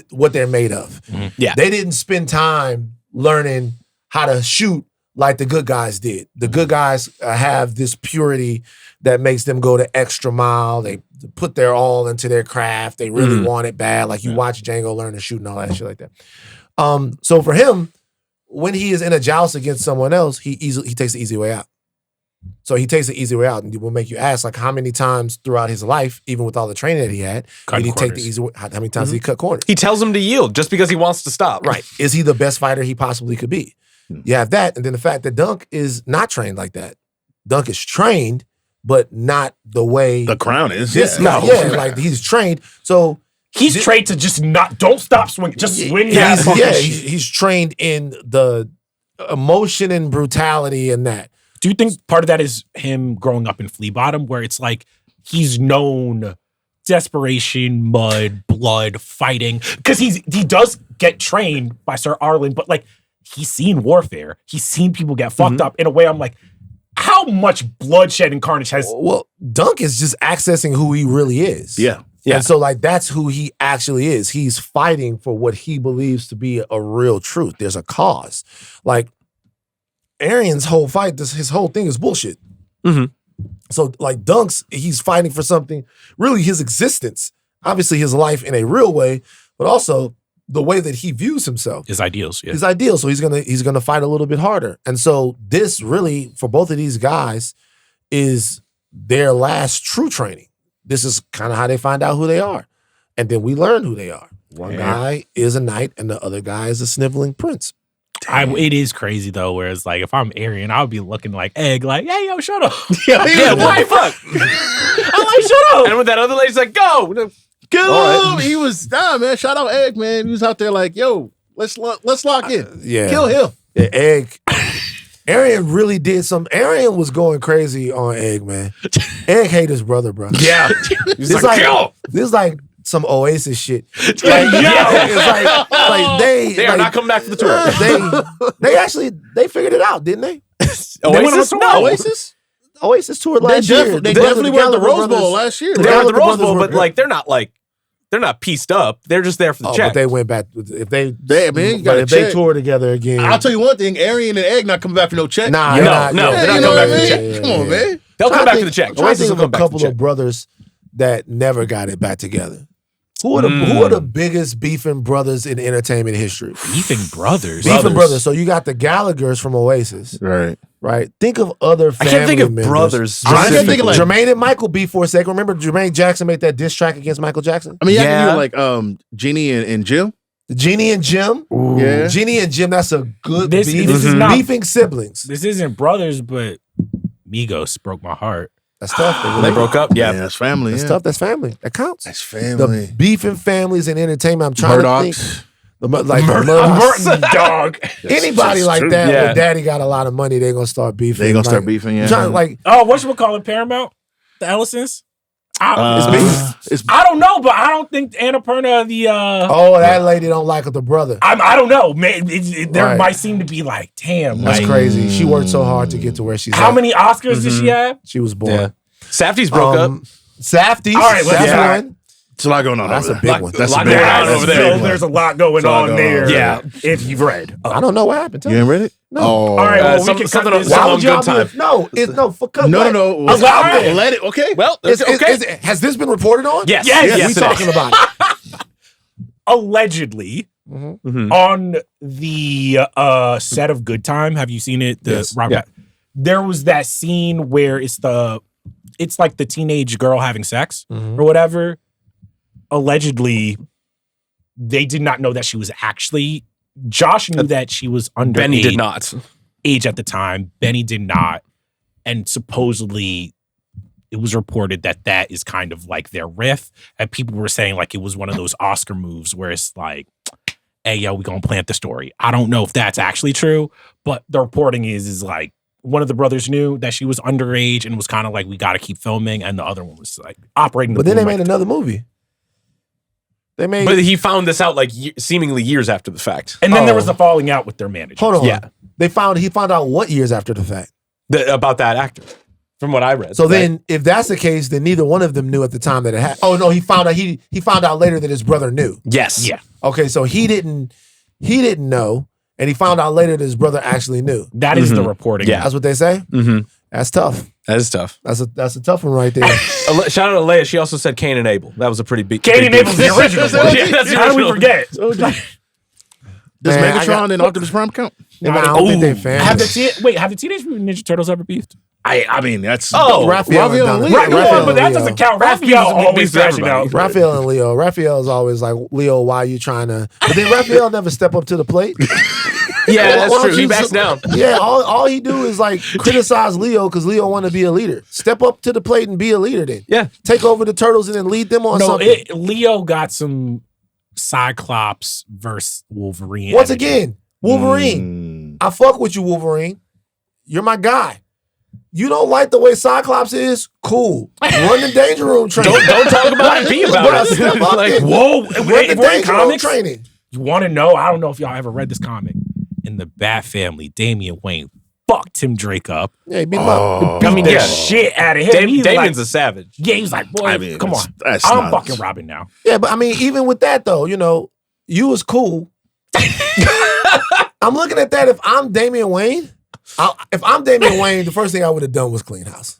what they're made of. Yeah. They didn't spend time learning how to shoot like the good guys did. The good guys have this purity that makes them go the extra mile. They put their all into their craft. They really want it bad. Like you watch Django learn to shoot and all that shit like that. So for him, when he is in a joust against someone else, he takes the easy way out. So he takes the easy way out, and it will make you ask, like, how many times throughout his life, even with all the training that he had, did he take the easy way? How many times did he cut corners? He tells him to yield just because he wants to stop. Right. Is he the best fighter he possibly could be? You have that, and then the fact that Dunk is not trained like that. Dunk is trained, but not the way The crown is. this. Yeah. Like he's trained. So He's trained to just don't stop swinging. Just swing he's trained in the emotion and brutality and that. Do you think part of that is him growing up in Flea Bottom, where it's like he's known desperation, mud, blood, fighting? Because he does get trained by Sir Arlen, but like he's seen warfare. He's seen people get fucked up in a way I'm like, how much bloodshed and carnage has... Well, Dunk is just accessing who he really is. Yeah. Yeah. And so, like, that's who he actually is. He's fighting for what he believes to be a real truth. There's a cause. Like, Arian's whole fight, his whole thing is bullshit. So, like, Dunk's, he's fighting for something, really his existence. Obviously, his life in a real way, but also the way that he views himself. His ideals, yeah. His ideal. So he's gonna fight a little bit harder. And so this really, for both of these guys, is their last true training. This is kind of how they find out who they are. And then we learn who they are. One guy is a knight and the other guy is a sniveling prince. It is crazy though, whereas like if I'm Aryan, I would be looking like Egg, like, hey yo, shut up. Yeah, why fuck? I'm like, shut up. And when that other lady's like, go. Kill him. He was man. Shout out Egg, man. He was out there like, yo, let's lock in. Yeah. Kill him. Yeah, Egg. Arian really did something. Arian was going crazy on Egg, man. Egg hate his brother, bro. Yeah. This is like some Oasis shit. Like, it's like They are not coming back for the tour. they figured it out, didn't they? Oasis? No. Oasis toured They last year. definitely were at the Rose Bowl last year. They were at the Rose Bowl, but like they're not pieced up. They're just there for the check. But they went back. If they tour together again, I'll tell you one thing: Arian and Egg not coming back for no check. Nah, they're not. not coming back for the check. Come on, man. They'll come back for the check. I'm trying to think of a couple of brothers that never got it back together. Who are the biggest beefing brothers in entertainment history? Beefing brothers. Beefing brothers. So you got the Gallaghers from Oasis, right? Think of other family I can't think of members. brothers. I can't think of like Jermaine and Michael beef for a second. Remember Jermaine Jackson made that diss track against Michael Jackson? I mean, you can hear like Jeannie and Jim. Jeannie and Jim? Yeah. Jeannie and Jim, that's a good This beef. is not Beefing siblings. This isn't brothers, but Migos broke my heart. That's tough. They broke up. Yeah. That's family. That's tough. That's family. That counts. That's family. The beefing families in entertainment. I'm trying to think. Merton dog. Anybody like that, when daddy got a lot of money, they're going to start beefing. They're going to start beefing, yeah. Whatchamacallit, Paramount? The Ellisons? I don't know, but I don't think Annapurna, that lady don't like the brother. I don't know. Man, there might seem to be like, damn. That's crazy. She worked so hard to get to where she's How many Oscars did she have? She was born. Yeah. Safdie's broke up. Safdie's. All right, that's one. It's a lot going on. That's a big one. That's a a big big one one. over there. There's a lot going on there. Yeah. If you've read. I don't know what happened. You ain't read it? No. Oh. All right, well, we can something cut this. on Why would good y'all time. No. No. Let it. Okay. Well, okay. Has this been reported on? Yes. We talking about it. Allegedly, on the set of Good Time, have you seen it? There was that scene where it's like the teenage girl having sex or whatever. Allegedly, they did not know that she was actually. Josh knew that she was under. Benny did not. Age at the time. Benny did not, and supposedly, it was reported that is kind of like their riff, and people were saying like it was one of those Oscar moves where it's like, hey, yo, we gonna plant the story. I don't know if that's actually true, but the reporting is like one of the brothers knew that she was underage and was kind of like, we got to keep filming. And the other one was like operating. But then they made another movie. But he found this out like seemingly years after the fact. And then there was a falling out with their manager. Hold on. Yeah. He found out what years after the fact? About that actor, from what I read. So then, if that's the case, then neither one of them knew at the time that it happened. Oh no, he found out later that his brother knew. Yes. Yeah. Okay, so he didn't know, and he found out later that his brother actually knew. That is the reporting. Yeah. That's what they say. Mm-hmm. That's tough. That is tough. That's a tough one right there. Shout out to Aleya. She also said Cain and Abel. That was a pretty big. Cain and Abel's the original. Yeah, that's the How do we original. forget? Does Man, Megatron and Optimus Prime count? Yeah, but I don't think they're fans. Have the Teenage Mutant Ninja Turtles ever beefed? I mean, that's Raphael and Leo. Right, but that doesn't count. Raphael always crashing out. Raphael and Leo. Raphael's always like, Leo, why are you trying to? But then Raphael never step up to the plate. Yeah, that's true. He backs down. Yeah, all he do is like criticize Leo because Leo want to be a leader. Step up to the plate and be a leader then. Yeah. Take over the Turtles and then lead them on something. Leo got some Cyclops versus Wolverine. Once again, Wolverine. I fuck with you, Wolverine. You're my guy. You don't like the way Cyclops is? Cool. Run the danger room training. Don't talk about it. Be about it. Step up Like, then. Whoa, Run the we're in danger room comics? training. You want to know? I don't know if y'all ever read this comic. In the Bat Family, Damian Wayne fucked Tim Drake up. Yeah, he beat him up. Beat I mean, the yeah. shit out of him. He's Damon's like, a savage. yeah, he was like, boy, I mean, come on. that's I'm nuts. fucking Robin now. Yeah, but I mean, even with that though, you was cool. I'm looking at that. If I'm Damian Wayne, the first thing I would have done was clean house.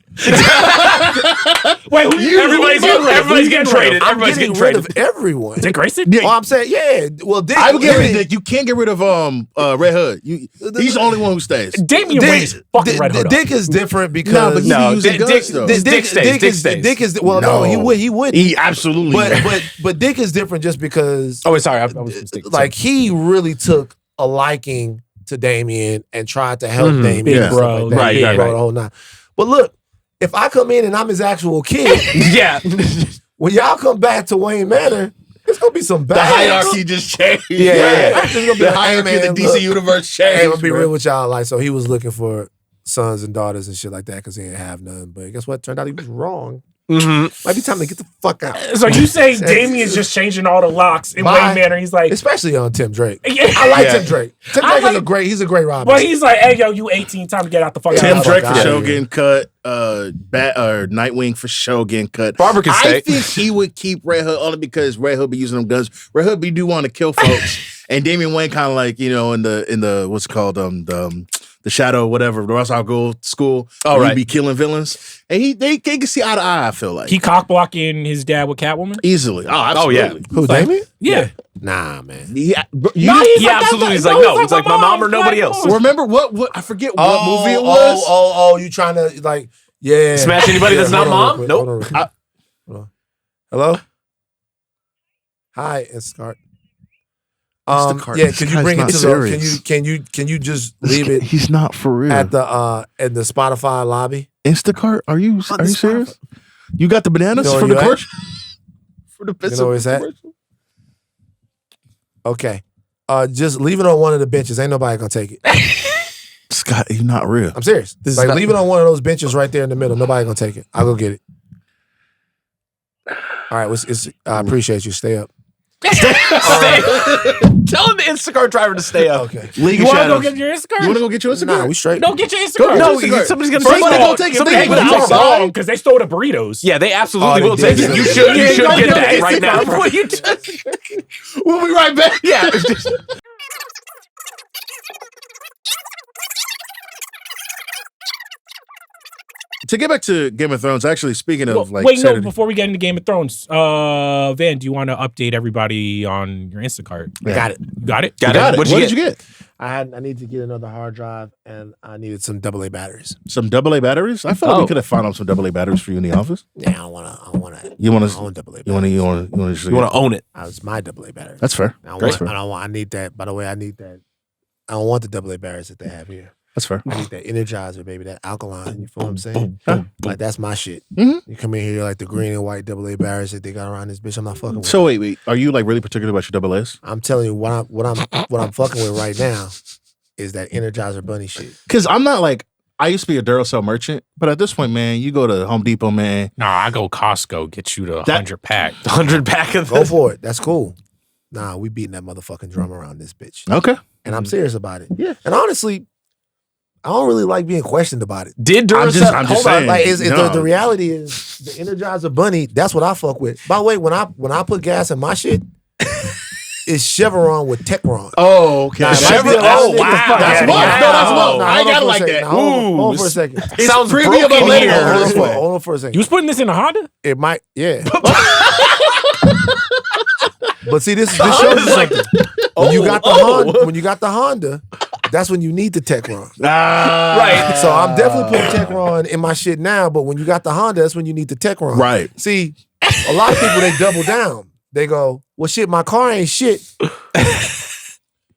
Wait, everybody's getting traded. I'm Everybody's getting getting rid traded. of everyone. Dick Grayson? Well, I'm saying, yeah. Well, Dick, I would get rid of Dick. You can't get rid of Red Hood. He's the only one who stays. Damian Wayne is fucking Red Hood. Dick is different because No, but he using guns, though. Dick stays. Dick is well, no, he wouldn't. He absolutely. But Dick is different just because Oh, wait, sorry. I was mistaken. like he really took a liking to Damien and tried to help Damien. Yeah. and stuff like that. Right, Big right, bro, right. the whole nine. But look, if I come in and I'm his actual kid, Yeah. when y'all come back to Wayne Manor, it's gonna be some the bad. hierarchy just changed. Yeah. It's gonna be The like, hierarchy hey, of man, the DC look, universe hey, I'm changed. gonna be bro. real with y'all. Like, so he was looking for sons and daughters and shit like that because he didn't have none. But guess what? Turned out he was wrong. Mm-hmm. Might be time to get the fuck out. So you say Damien's just changing all the locks in Wayne Manor. He's like, Especially on Tim Drake. Yeah. I like Yeah. Tim Drake. Tim I Drake like- he's a great Robin. but he's like, hey, yo, you 18, time to get out the fuck Tim out. Drake fuck for outta show here. getting cut. Nightwing for show getting cut. Barbara can I stay. think he would keep Red Hood only because Red Hood be using them guns. Red Hood do want to kill folks, and Damian Wayne kind of like in the what's it called the Shadow whatever the Russell Gold School. Oh, where right. he be killing villains, and they can see eye to eye. I feel like He cock blocking his dad with Catwoman? easily. Oh, Oh, absolutely. yeah. Who, Damien? Yeah. Nah, man. Yeah, No, He absolutely is like, no. It's like my mom or nobody else. remember what? I forget what movie it was. Oh, you trying to like, yeah. Smash anybody that's not hold on real mom? quick, Nope. hold on real quick. Hold on. Hello? Hi, Instacart. Instacart. Yeah, This can you guy's bring it not to serious. the can you just leave it He's not for real. at the Spotify lobby? Instacart? Are you On the serious? You got the bananas You know from where the you at? commercial? For the You know where it's at? commercial? Okay. Just leave it on one of the benches. Ain't nobody gonna take it. Scott, you're not real. I'm serious. This is Like not- leave it on one of those benches right there in the middle. Nobody gonna take it. I'll go get it. All right, I appreciate you. Stay up. Stay. Tell the Instacart driver to stay up. Okay. League You of want to go Shadows. get your Instacart? You want to go get your Instacart? Nah, we straight. No, get your Go Instacart. get No, your Instacart. somebody's gonna First take of it. all, take it. Somebody Take it. put it You're outside. wrong. Because they stole the burritos. Yeah, they absolutely Oh, will they take did. it. You should Yeah, go get get that it. right now. What you We'll be right back. Yeah. To get back to Game of Thrones, actually, speaking of like Wait, no, Saturday, before we get into Game of Thrones, Van, do you want to update everybody on your Instacart? Yeah. Got it. You got it? Got got it. it. What'd What you did you get? I need to get another hard drive and I needed some AA batteries. Some AA batteries. I felt like we could have found some AA batteries for you in the office. Yeah, I don't wanna You want I to? own AA batteries. You want to? You want to? You want to own it. It's my AA batteries. That's fair. I That's fair. I need that. By the way, I need that. I don't want the AA batteries that they have here. That's fair. I need that energizer, baby, that alkaline. You feel what I'm saying? Huh. Like that's my shit. Mhm. You come in here, you're like the green and white AA barriers that they got around this bitch. I'm not fucking with. So wait, are you like really particular about your double S? I'm telling you what I'm fucking with right now is that Energizer Bunny shit. Because I'm not like, I used to be a Duracell merchant, but at this point, man, you go to Home Depot, man. Nah, I go Costco, get you the 100 pack. 100 pack of Go this. for it. That's cool. Nah, we beating that motherfucking drum around this bitch. Okay. And I'm serious about it. Yeah. And honestly, I don't really like being questioned about it. Did I'm Duracell? just Hold on. saying, Like, no. the reality is the Energizer Bunny, that's what I fuck with. By the way, when I put gas in my shit, it's Chevron with Techron. Oh, okay. Nah, it might Chevron- be a lot of oh, niggas wow. fuck That's that. love. No, that's love. Nah, I hold on gotta for a like second. that. Nah, hold on for a second. It's Sounds premium broken of lady here. over Hold this way. on for a second. You was putting this in a Honda? It might, yeah. But see, this shows you something. When you got the Honda, that's when you need the Techron. Right. So I'm definitely putting Techron in my shit now, but when you got the Honda, that's when you need the Techron. Right. See, a lot of people, they double down. They go, well, shit, my car ain't shit.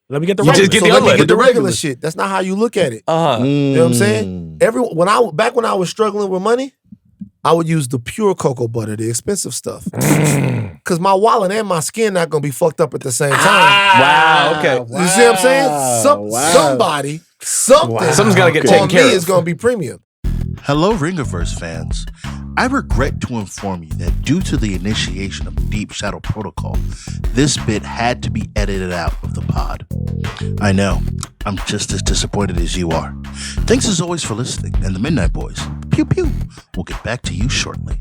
Let me get the You regular. just get So the let me unleaded. get the regular shit. That's not how you look at it. You know what I'm saying? Back when I was struggling with money, I would use the pure cocoa butter, the expensive stuff. Cause my wallet and my skin not gonna be fucked up at the same time. Wow. Okay. You see what I'm saying? Something, Something's gotta get on taken me care is of. gonna be premium. Hello, Ringiverse fans. I regret to inform you that due to the initiation of Deep Shadow Protocol, this bit had to be edited out of the pod. I know, I'm just as disappointed as you are. Thanks as always for listening, and the Midnight Boys, pew pew, we'll get back to you shortly.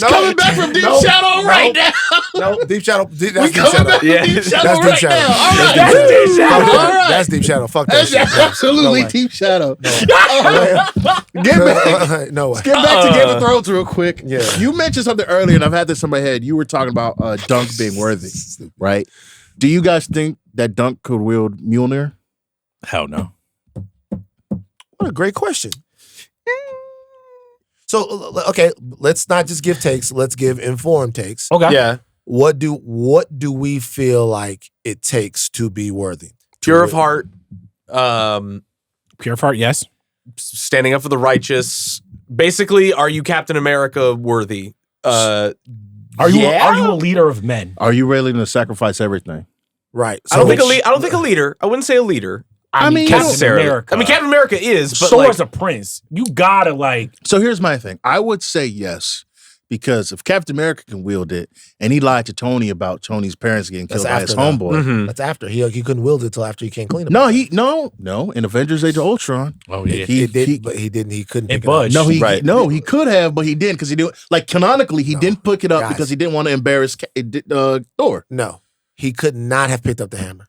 Coming back from Deep Shadow right now. No, Deep Shadow. That's Deep Coming Shadow. back from Yeah. Deep Shadow That's Deep right Shadow. now. All right. That's Deep Shadow. All right. That's Deep Shadow. Fuck that That's shit. absolutely No way. Deep Shadow. Get back. No way. Let's get back to Game of Thrones real quick. Yeah. You mentioned something earlier, and I've had this in my head. You were talking about Dunk being worthy, right? Do you guys think that Dunk could wield Mjolnir? Hell no. What a great question. So, okay, let's not just give takes. Let's give informed takes. Okay. Yeah. What do we feel like it takes to be worthy? Pure of heart. Pure of heart, yes. Standing up for the righteous. Basically, are you Captain America worthy? Are you a leader of men? Are you willing to sacrifice everything? Right. I don't think a leader. I wouldn't say a leader. I mean, Captain Necessarily. America. I mean, Captain America is, but Sora's like, a prince. You gotta like. So here's my thing. I would say yes, because if Captain America can wield it, and he lied to Tony about Tony's parents getting That's killed by his after, though. homeboy. Mhm. That's after he couldn't wield it till after he can't clean it. No. In Avengers: Age of Ultron, Oh yeah. He did, but he didn't. He couldn't. It pick it up. budged. no, he could have, but he didn't because he didn't. Like canonically, he didn't pick it up Guys. because he didn't want to embarrass Thor. No, he could not have picked up the hammer.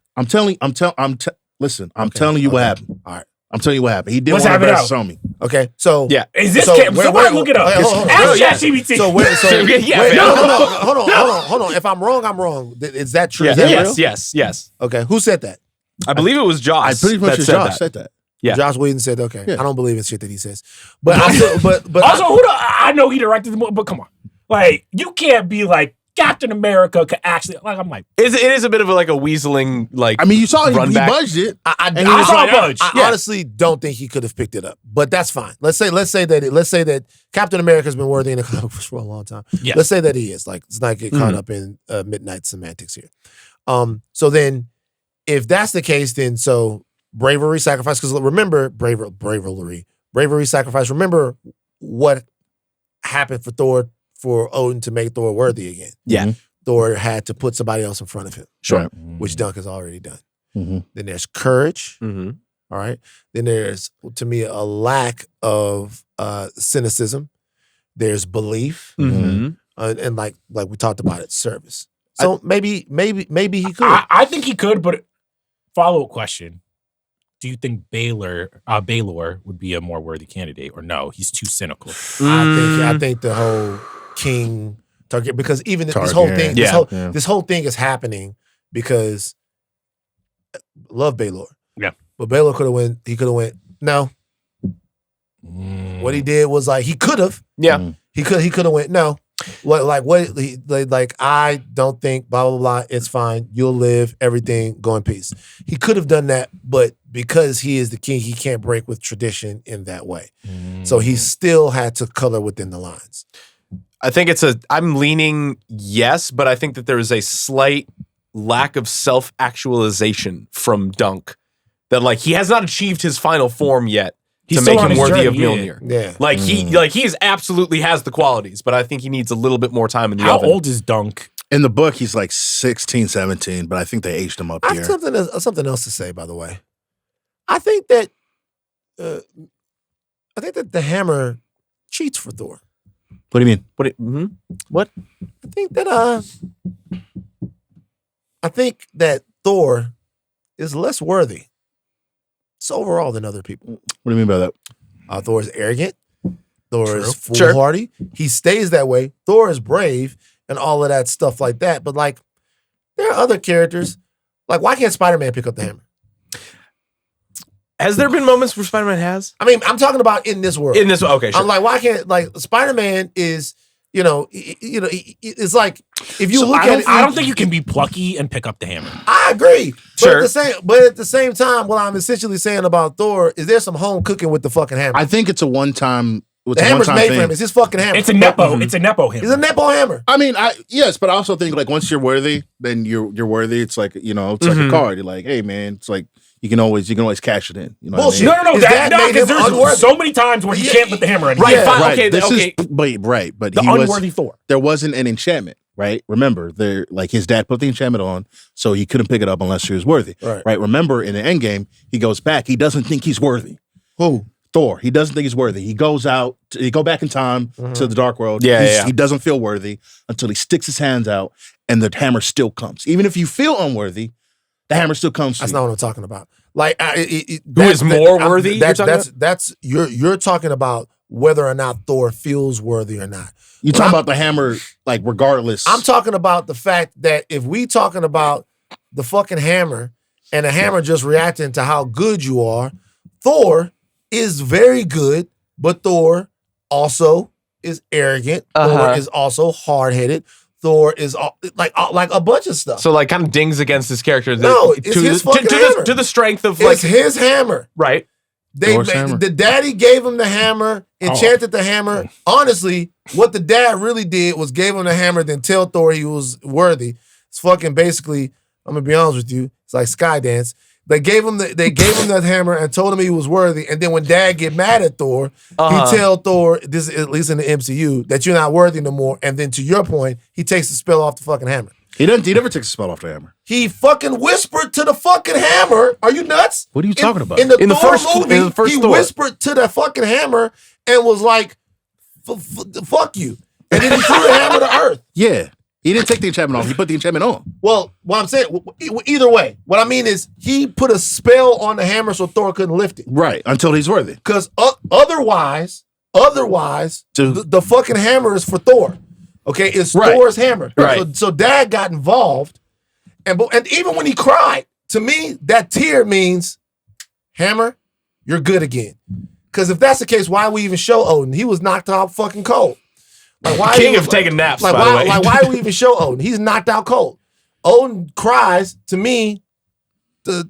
Listen, I'm telling you what happened. All right. I'm telling you what happened. He didn't Let's want to have it embarrass out. Somi. Okay. So yeah. Is this So, somebody look it up? hold on. Ask Yeah. ChatGPT. So wait. So Yeah, wait, man. no. Hold on. If I'm wrong, I'm wrong. Is that true? Is that real? Yes. Okay. Who said that? I believe it was Josh. I pretty much that said Josh that. said that. Yeah. Josh Whedon said, okay. Yeah. I don't believe in shit that he says. But I still, but Also, I know he directed the movie, but come on, like you can't be like Captain America could actually like. I'm like, It is a bit of a weaseling like. I mean, you saw he Run back. budged it. I And he was saw like, budge. I honestly don't think he could have picked it up. But that's fine. Let's say that Captain America's been worthy in the comic books for a long time. Yes. Let's say that he is. Like, let's not get caught up in midnight semantics here. So then, if that's the case, then so bravery, sacrifice. Because remember, bravery, sacrifice. Remember what happened for Odin to make Thor worthy again. Yeah. Thor had to put somebody else in front of him, Sure. which Dunk has already done. Mm-hmm. Then there's courage. Mm-hmm. All right. Then there's, to me, a lack of cynicism. There's belief, Mm-hmm. and like we talked about it, service. So maybe he could. I think he could, but follow up question: do you think Baylor would be a more worthy candidate, or no? He's too cynical. I think the whole king target, because even this whole thing, Yeah. this whole thing is happening because love Baylor. Yeah. But Baylor could have went. He could have went. No. What he did was like he could have. Yeah. He could have went. No. Like I don't think blah blah blah. It's fine. You'll live. Everything go in peace. He could have done that, but because he is the king, he can't break with tradition in that way. So he still had to color within the lines. I think I'm leaning yes, but I think that there is a slight lack of self-actualization from Dunk. That like he has not achieved his final form yet to make him worthy of Mjolnir. Yeah. Like he is absolutely has the qualities, but I think he needs a little bit more time in the How oven. old is Dunk? In the book, he's like 16, 17, but I think they aged him up I here. have something else to say, by the way. I think that the hammer cheats for Thor. What do you mean? What? I think that Thor is less worthy, so overall, than other people. What do you mean by that? Thor is arrogant. Thor is foolhardy. He stays that way. Thor is brave and all of that stuff like that. But like, there are other characters. Like, why can't Spider-Man pick up the hammer? Has there been moments where Spider-Man has? I mean, I'm talking about in this world. Okay, sure. I'm like, why can't Spider-Man is, it's like if you look at it. I don't think you can be plucky and pick up the hammer. I agree. Sure. But at the same time, what I'm essentially saying about Thor is there's some home cooking with the fucking hammer. I think it's a one-time. The hammer's made for him. It's his fucking hammer. It's a nepo. It's a nepo hammer. It's a nepo hammer. I mean, yes, but I also think like once you're worthy, then you're worthy. It's like it's like a card. You're like, hey man, it's like you can always cash it in. You know Bullshit. what I mean? No. There's so many times where you can't put the hammer in. Right. Yeah, Fine. Right. Okay. This okay. is but The unworthy Thor. There wasn't an enchantment, right? Remember, like his dad put the enchantment on, so he couldn't pick it up unless he was worthy. Right. Remember, in the end game, he goes back. He doesn't think he's worthy. Who? Thor. He doesn't think he's worthy. He goes out. He go back in time to the Dark World. Yeah. He doesn't feel worthy until he sticks his hands out, and the hammer still comes. Even if you feel unworthy, the hammer still comes. That's to not you. what I'm talking about. Like, Who is more worthy? You're talking about whether or not Thor feels worthy or not. You're talking about the hammer, like regardless. I'm talking about the fact that if we talking about the fucking hammer and the hammer just reacting to how good you are, Thor is very good, but Thor also is arrogant. Thor is also hard-headed. Thor is like a bunch of stuff. So like kind of dings against his character. It's his fucking hammer. To the strength of It's his hammer. Right. The daddy gave him the hammer, enchanted the hammer. Honestly, what the dad really did was gave him the hammer, then tell Thor he was worthy. It's fucking basically, I'm gonna be honest with you, it's like Skydance. They gave him that hammer and told him he was worthy. And then when Dad get mad at Thor, he tell Thor, this is at least in the MCU, that you're not worthy no more. And then to your point, he takes the spell off the fucking hammer. He never takes a spell off the hammer. He fucking whispered to the fucking hammer. Are you nuts? What are you talking about? In the first movie, he whispered to the fucking hammer and was like, fuck you. And then he threw the hammer to earth. Yeah. He didn't take the enchantment off. He put the enchantment on. Well, what I'm saying, either way, what I mean is he put a spell on the hammer so Thor couldn't lift it. Right, until he's worthy. Because otherwise, the fucking hammer is for Thor. Okay, it's Thor's hammer. Right. So Dad got involved, and even when he cried, to me, that tear means, hammer, you're good again. Because if that's the case, why we even show Odin? He was knocked out fucking cold. Like why King of taking naps, by the way. Why do we even show Odin? He's knocked out cold. Odin cries, to me, to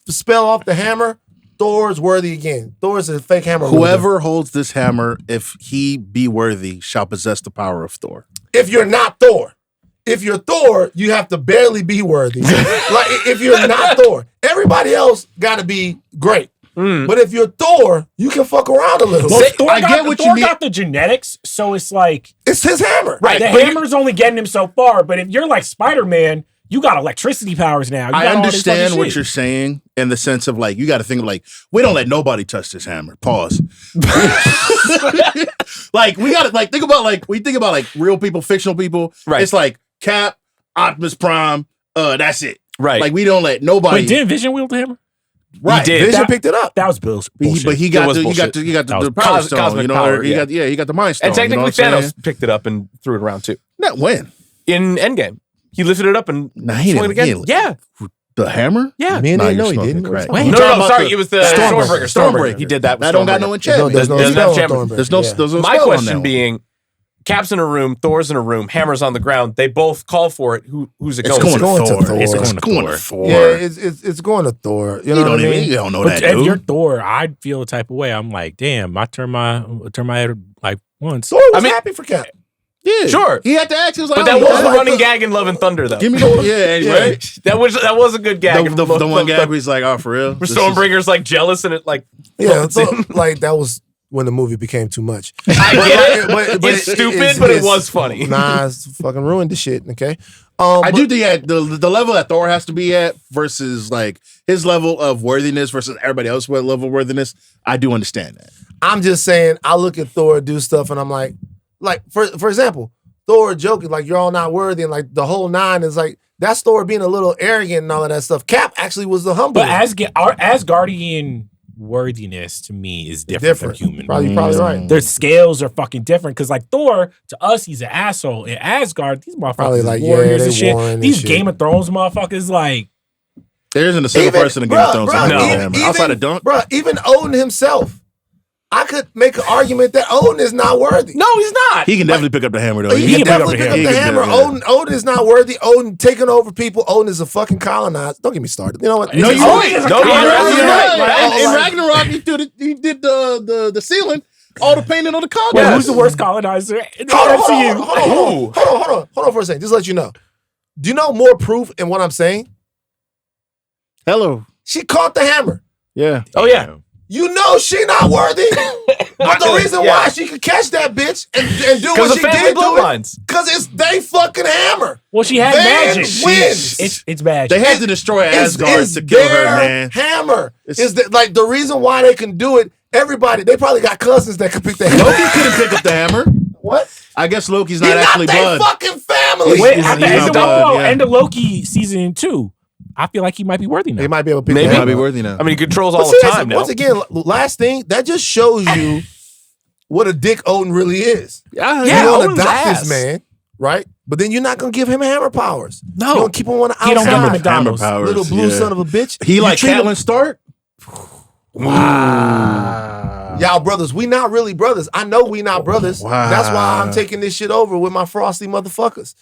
spell off the hammer, Thor's worthy again. Thor's a fake hammer. Whoever holds this hammer, if he be worthy, shall possess the power of Thor. If you're not Thor. If you're Thor, you have to barely be worthy. Like, if you're not Thor. Everybody else got to be great. But if you're Thor, you can fuck around a little. Well, bit. Thor got the genetics, so it's like it's his hammer. Right. The hammer's only getting him so far, but if you're like Spider-Man, you got electricity powers now. I understand what you're saying in the sense of like, you got to think of like, we don't let nobody touch this hammer. Pause. Like, we got to like, think about like real people, fictional people. Right. It's like Cap, Optimus Prime, that's it. Right. Like, we don't let nobody. But didn't Vision wield the hammer? Right. He did. Vision picked it up. That was bullshit. But he got the power stone, cosmic you know, power, he got the mind stone. And technically, you know what I'm Thanos saying? picked it up and threw it around too. Not when. In Endgame, he lifted it up and He swung it again. didn't. Yeah, The hammer? yeah. Man Nah, didn't know you're he smoking didn't. crack. Wait, You No, talking no, about sorry. the- It was the Stormbreaker. Stormbreaker. He did that with That don't got Stormbreaker. no enchantment. There's no Doesn't have spell on enchantment. Stormbreaker. There's no Yeah. there's no My spell on question that being, Cap's in a room, Thor's in a room, Hammer's on the ground. They both call for it. Who's it It's going going to? to Thor. It's going to Thor. Yeah, it's going to Thor. You know what I mean? You don't know But that, if dude. you're Thor, I'd feel a type of way. I'm like, damn, I turn my head like once. Thor was happy for Cap. Yeah, Sure. He had to ask. He was like, But that oh, was the yeah. running gag in Love and Thunder, though. Give me the anyway. That was a good gag. The one gag where he's like, oh, for real? Where Stormbringer's like jealous and it like Yeah, floats in. like that was when the movie became too much. I get it. It's stupid, but it was funny. Nah, it's fucking ruined the shit. Okay, I do think the level that Thor has to be at versus like his level of worthiness versus everybody else's level of worthiness. I do understand that. I'm just saying. I look at Thor do stuff, and I'm like for example, Thor joking like you're all not worthy, and like the whole nine is like that's Thor being a little arrogant and all of that stuff. Cap actually was the humble. But our Asgardian worthiness to me is different from human. Probably right. Their scales are fucking different because like Thor to us he's an asshole. In Asgard, these motherfuckers Probably is like, warriors yeah, and they shit. warring and These shit. Game of Thrones motherfuckers like There isn't a single person in Game of Thrones that No. can hammer. Outside of Dunk. Bro, even Odin himself, I could make an argument that Odin is not worthy. No, he's not. He can definitely pick up the hammer though. He can can definitely pick up the hammer. Odin is not worthy. Odin taking over people. Odin is a fucking colonizer. Don't get me started. You know what? No, you're right. No, you're right. In Ragnarok, he did the ceiling, all the painting on the car. well, who's the worst colonizer in the MCU? Hold on for a second. Just to let you know. Do you know more proof in what I'm saying? Hello. She caught the hammer. Yeah. Oh yeah. You know she not worthy. But the reason why she could catch that bitch and do what Because of she family did to it, bloodlines. because it's they fucking hammer. Well, she had Van magic. wins. It's magic. They had to destroy Asgard It's to kill her, their man. hammer. It's- Is that like the reason why they can do it? Everybody, they probably got cousins that could pick the hammer. Loki couldn't pick up the hammer. What? I guess Loki's He's not actually not their blood. fucking family. Wait, He's at the not end of, blood, yeah. end of Loki season 2, I feel like he might be worthy now. They might be able to pick Maybe. the Might hammer. be worthy now. I mean, he controls But all see, of that's- time now. once again, last thing, that just shows you what a dick Odin really is. Yeah, You're going Odin's to adopt ass. this man, right? But then you're not going to give him hammer powers. No. You're going to keep him on the He don't get outside. the McDonald's. Hammer powers, Little blue yeah. son of a bitch. He You like treat him- Catelyn Stark. Y'all brothers, we not really brothers. I know we not brothers. Wow. That's why I'm taking this shit over with my frosty motherfuckers.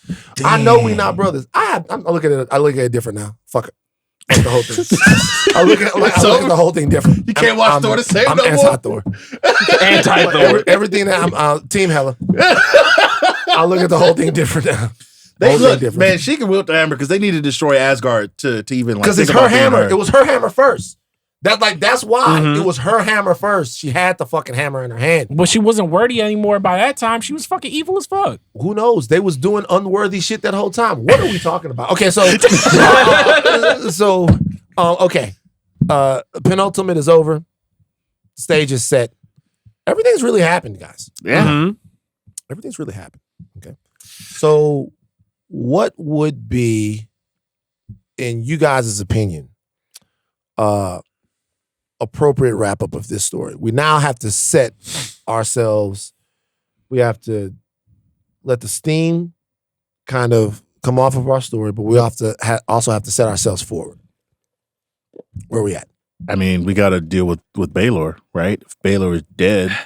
I know we not brothers. I look at it different now. Fuck it. Fuck the whole thing. I look at the whole thing different. You can't watch Thor the same I'm no more? anti-Thor. Anti-Thor. Everything that I'm Team Hella. I look at the whole thing different now. They Whole thing look, different. man. She can wield the hammer because they need to destroy Asgard to even like. Because think it's her about being hammer. her. It was her hammer first. That's why it was her hammer first. She had the fucking hammer in her hand. But she wasn't worthy anymore by that time. She was fucking evil as fuck. Who knows? They was doing unworthy shit that whole time. What are we talking about? Okay, so okay. Penultimate is over. Stage is set. Everything's really happened, guys. Yeah. Mhm. Everything's really happened. Okay. So what would be, in you guys' opinion, appropriate wrap up of this story? We now have to set ourselves, we have to let the steam kind of come off of our story, but we have to also have to set ourselves forward. Where are we at? I mean, we got to deal with Baelor, right? If Baelor is dead,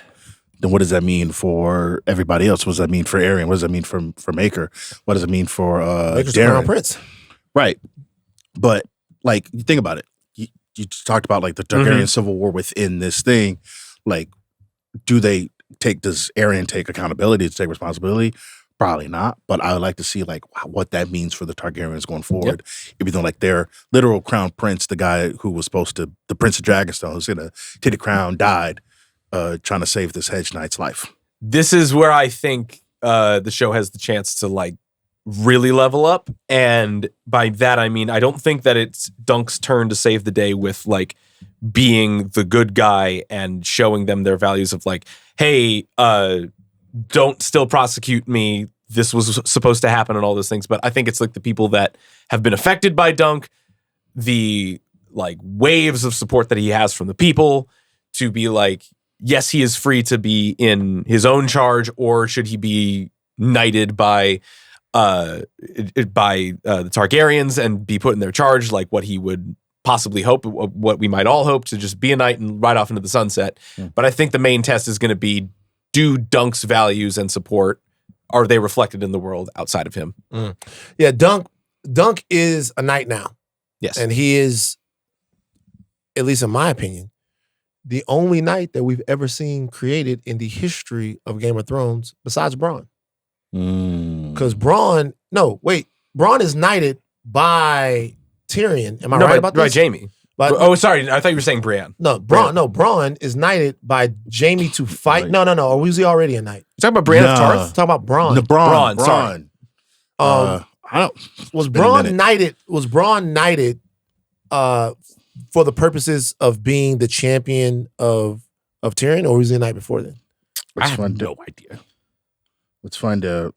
then what does that mean for everybody else? What does that mean for Arian? What does that mean for Maker? What does it mean for Maker's the Crown Darren? Prince. Right. But like, you think about it. You talked about like the Targaryen civil war within this thing. Like, does Arian take accountability, to take responsibility? Probably not. But I would like to see like what that means for the Targaryens going forward. Even though like their literal crown prince, the guy who was supposed to, the Prince of Dragonstone, who's gonna take the crown, died trying to save this hedge knight's life. This is where I think the show has the chance to like really level up. And by that, I mean, I don't think that it's Dunk's turn to save the day with like being the good guy and showing them their values of like, hey, don't still prosecute me. This was supposed to happen and all those things. But I think it's like the people that have been affected by Dunk, the like waves of support that he has from the people to be like, yes, he is free to be in his own charge, or should he be knighted by the Targaryens and be put in their charge, like what he would possibly hope, what we might all hope, to just be a knight and ride off into the sunset. But I think the main test is going to be, do Dunk's values and support are they reflected in the world outside of him? Yeah, Dunk is a knight now. Yes. And he is, at least in my opinion, the only knight that we've ever seen created in the history of Game of Thrones besides Bronn. Because Bronn is knighted by Tyrion. Am I right about this? By Jaime. Sorry. I thought you were saying Brienne. No, Bronn is knighted by Jaime to fight. Right. No. Or was he already a knight? You talking about Brienne of Tarth? Talking about Bronn. Bronn. Sorry. I don't. Was Bronn knighted for the purposes of being the champion of Tyrion, or was he a knight before then? I have no idea. Let's find out.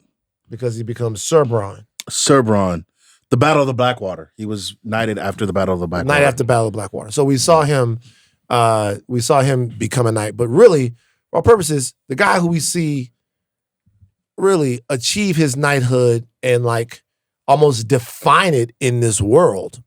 Because he becomes Sir Bronn. Sir Bronn. The Battle of the Blackwater. He was knighted after the Battle of the Blackwater. Knight after Battle of Blackwater. So we saw him become a knight. But really, for our purposes, the guy who we see really achieve his knighthood and like almost define it in this world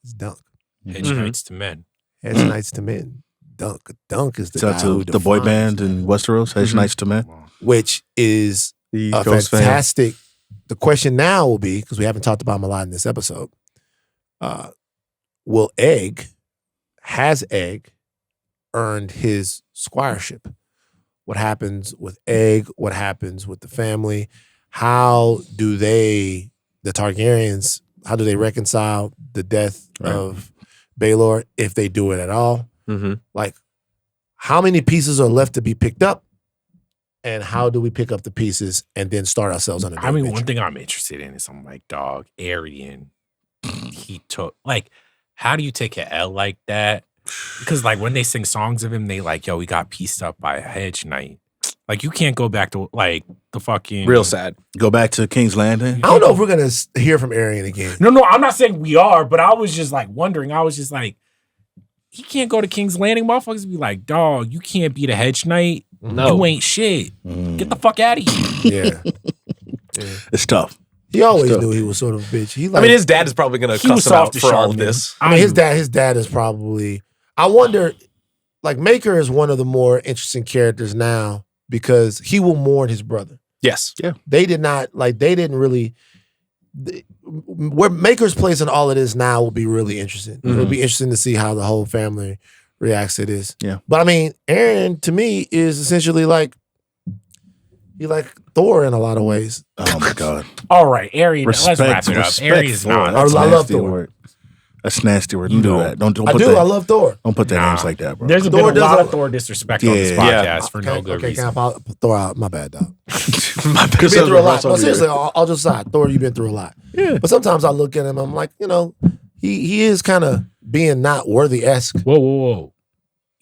is Dunk. Hedge knights to men. Hedge knights to men. Dunk is the guy who the boy defines band in Westeros, Hedge Knights to Men. which is a fantastic. The question now will be, because we haven't talked about him a lot in this episode, has Egg earned his squireship? What happens with Egg? What happens with the family? How do the Targaryens, how do they reconcile the death of Baelor, if they do it at all? Like, how many pieces are left to be picked up? And how do we pick up the pieces and then start ourselves on a new adventure? One thing I'm interested in is I'm like, dog, Aryan, he took, like, how do you take an L like that? Because, like, when they sing songs of him, they like, yo, we got pieced up by a hedge knight. Like, you can't go back to, like, the fucking... Real sad. Go back to King's Landing. I don't know if we're going to hear from Aryan again. No, I'm not saying we are, but I was just, like, wondering. I was just like, he can't go to King's Landing. Motherfuckers be like, dog, you can't be the hedge knight. No. You ain't shit. Get the fuck out of here. Yeah. It's tough. He always knew he was sort of a bitch. His dad is probably going to cuss him out for all of this. I mean, his dad is probably... I wonder, like, Maker is one of the more interesting characters now because he will mourn his brother. Yes. Yeah. They didn't really... where Maker's place in all of this now will be really interesting. It'll be interesting to see how the whole family reacts to this. Yeah. But I mean, Aaron to me is essentially like Thor in a lot of ways. Oh my God. All right, Aryan, let's wrap it up. Aryan's not. I love Thor. That's nasty word. Don't do that. Don't I put do. that. I love Thor. Don't put that names like that, bro. There's been a lot of Thor disrespect on this podcast for no good reason. Can I throw out my bad, dog? My You've been through a lot. No, seriously, I'll just side. Thor, you've been through a lot. Yeah. But sometimes I look at him, I'm like, he is kind of being not worthy-esque. Whoa.